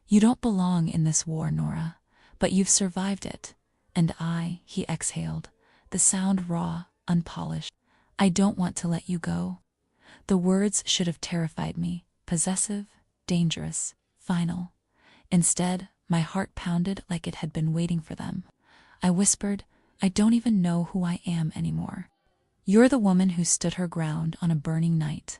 You don't belong in this war, Nora, but you've survived it. And he exhaled, the sound raw, unpolished. "I don't want to let you go." The words should have terrified me, possessive, dangerous, final. Instead, my heart pounded like it had been waiting for them. I whispered, "I don't even know who I am anymore." "You're the woman who stood her ground on a burning night,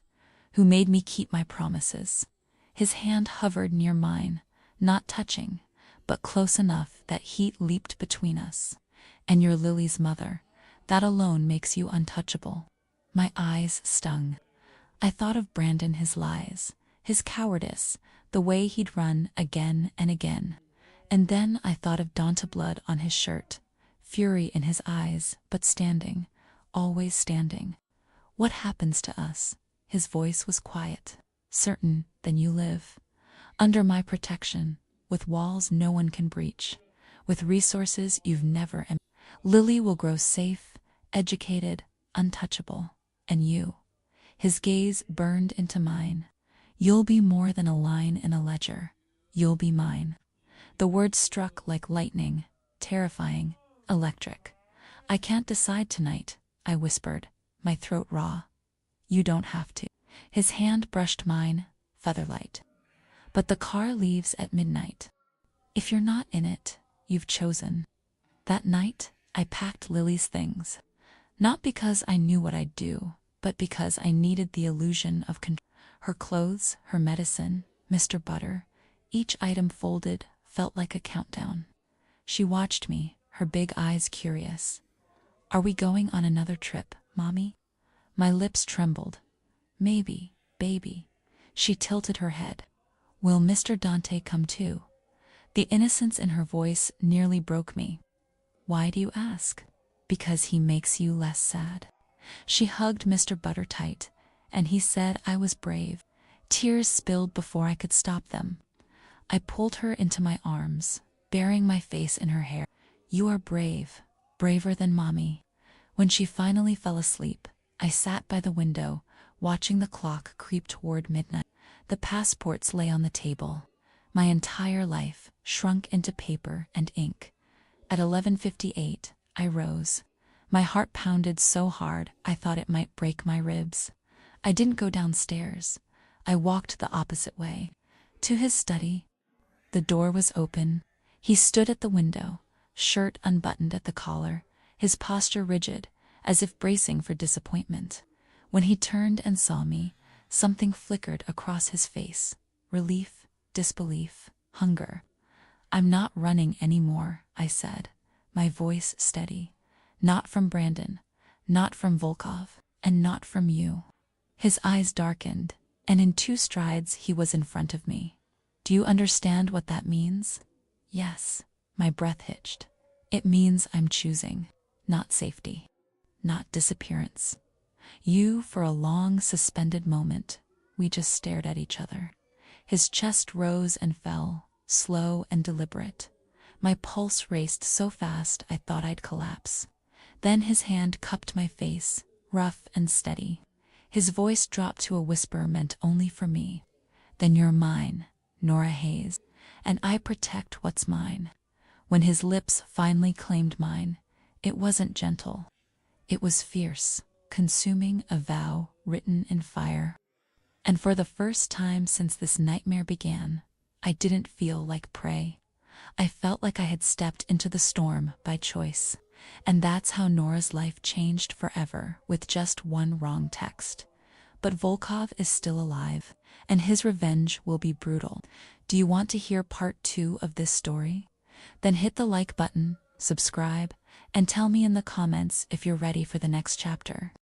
who made me keep my promises." His hand hovered near mine, not touching, but close enough that heat leaped between us. "And you're Lily's mother. That alone makes you untouchable." My eyes stung. I thought of Brandon, his lies, his cowardice, the way he'd run again and again. And then I thought of Dante blood on his shirt, fury in his eyes, but standing, always standing. "What happens to us?" His voice was quiet. "Certain, then you live. Under my protection, with walls no one can breach, with resources you've never Lily will grow safe, educated, untouchable. And you." His gaze burned into mine. "You'll be more than a line in a ledger. You'll be mine." The words struck like lightning, terrifying, electric. "I can't decide tonight," I whispered, my throat raw. "You don't have to." His hand brushed mine, featherlight. "But the car leaves at midnight. If you're not in it, you've chosen." That night, I packed Lily's things. Not because I knew what I'd do, but because I needed the illusion of control. Her clothes, her medicine, Mr. Butter, each item folded, felt like a countdown. She watched me, her big eyes curious. "Are we going on another trip, Mommy?" My lips trembled. "Maybe, baby." She tilted her head. "Will Mr. Dante come too?" The innocence in her voice nearly broke me. "Why do you ask?" "Because he makes you less sad." She hugged Mr. Butter tight, and he said I was brave. Tears spilled before I could stop them. I pulled her into my arms, burying my face in her hair. "You are brave, braver than Mommy." When she finally fell asleep, I sat by the window, watching the clock creep toward midnight. The passports lay on the table. My entire life shrunk into paper and ink. At 11:58, I rose. My heart pounded so hard I thought it might break my ribs. I didn't go downstairs. I walked the opposite way. To his study. The door was open. He stood at the window, shirt unbuttoned at the collar, his posture rigid, as if bracing for disappointment. When he turned and saw me, something flickered across his face. Relief, disbelief, hunger. "I'm not running anymore," I said, my voice steady. "Not from Brandon, not from Volkov, and not from you." His eyes darkened, and in 2 strides he was in front of me. "Do you understand what that means?" "Yes." My breath hitched. "It means I'm choosing. Not safety. Not disappearance." For a long, suspended moment, we just stared at each other. His chest rose and fell, slow and deliberate. My pulse raced so fast I thought I'd collapse. Then his hand cupped my face, rough and steady. His voice dropped to a whisper meant only for me. "Then you're mine, Nora Hayes, and I protect what's mine." When his lips finally claimed mine, it wasn't gentle. It was fierce, consuming, a vow written in fire. And for the first time since this nightmare began, I didn't feel like prey. I felt like I had stepped into the storm by choice. And that's how Nora's life changed forever with just one wrong text. But Volkov is still alive, and his revenge will be brutal. Do you want to hear part 2 of this story? Then hit the like button, subscribe, and tell me in the comments if you're ready for the next chapter.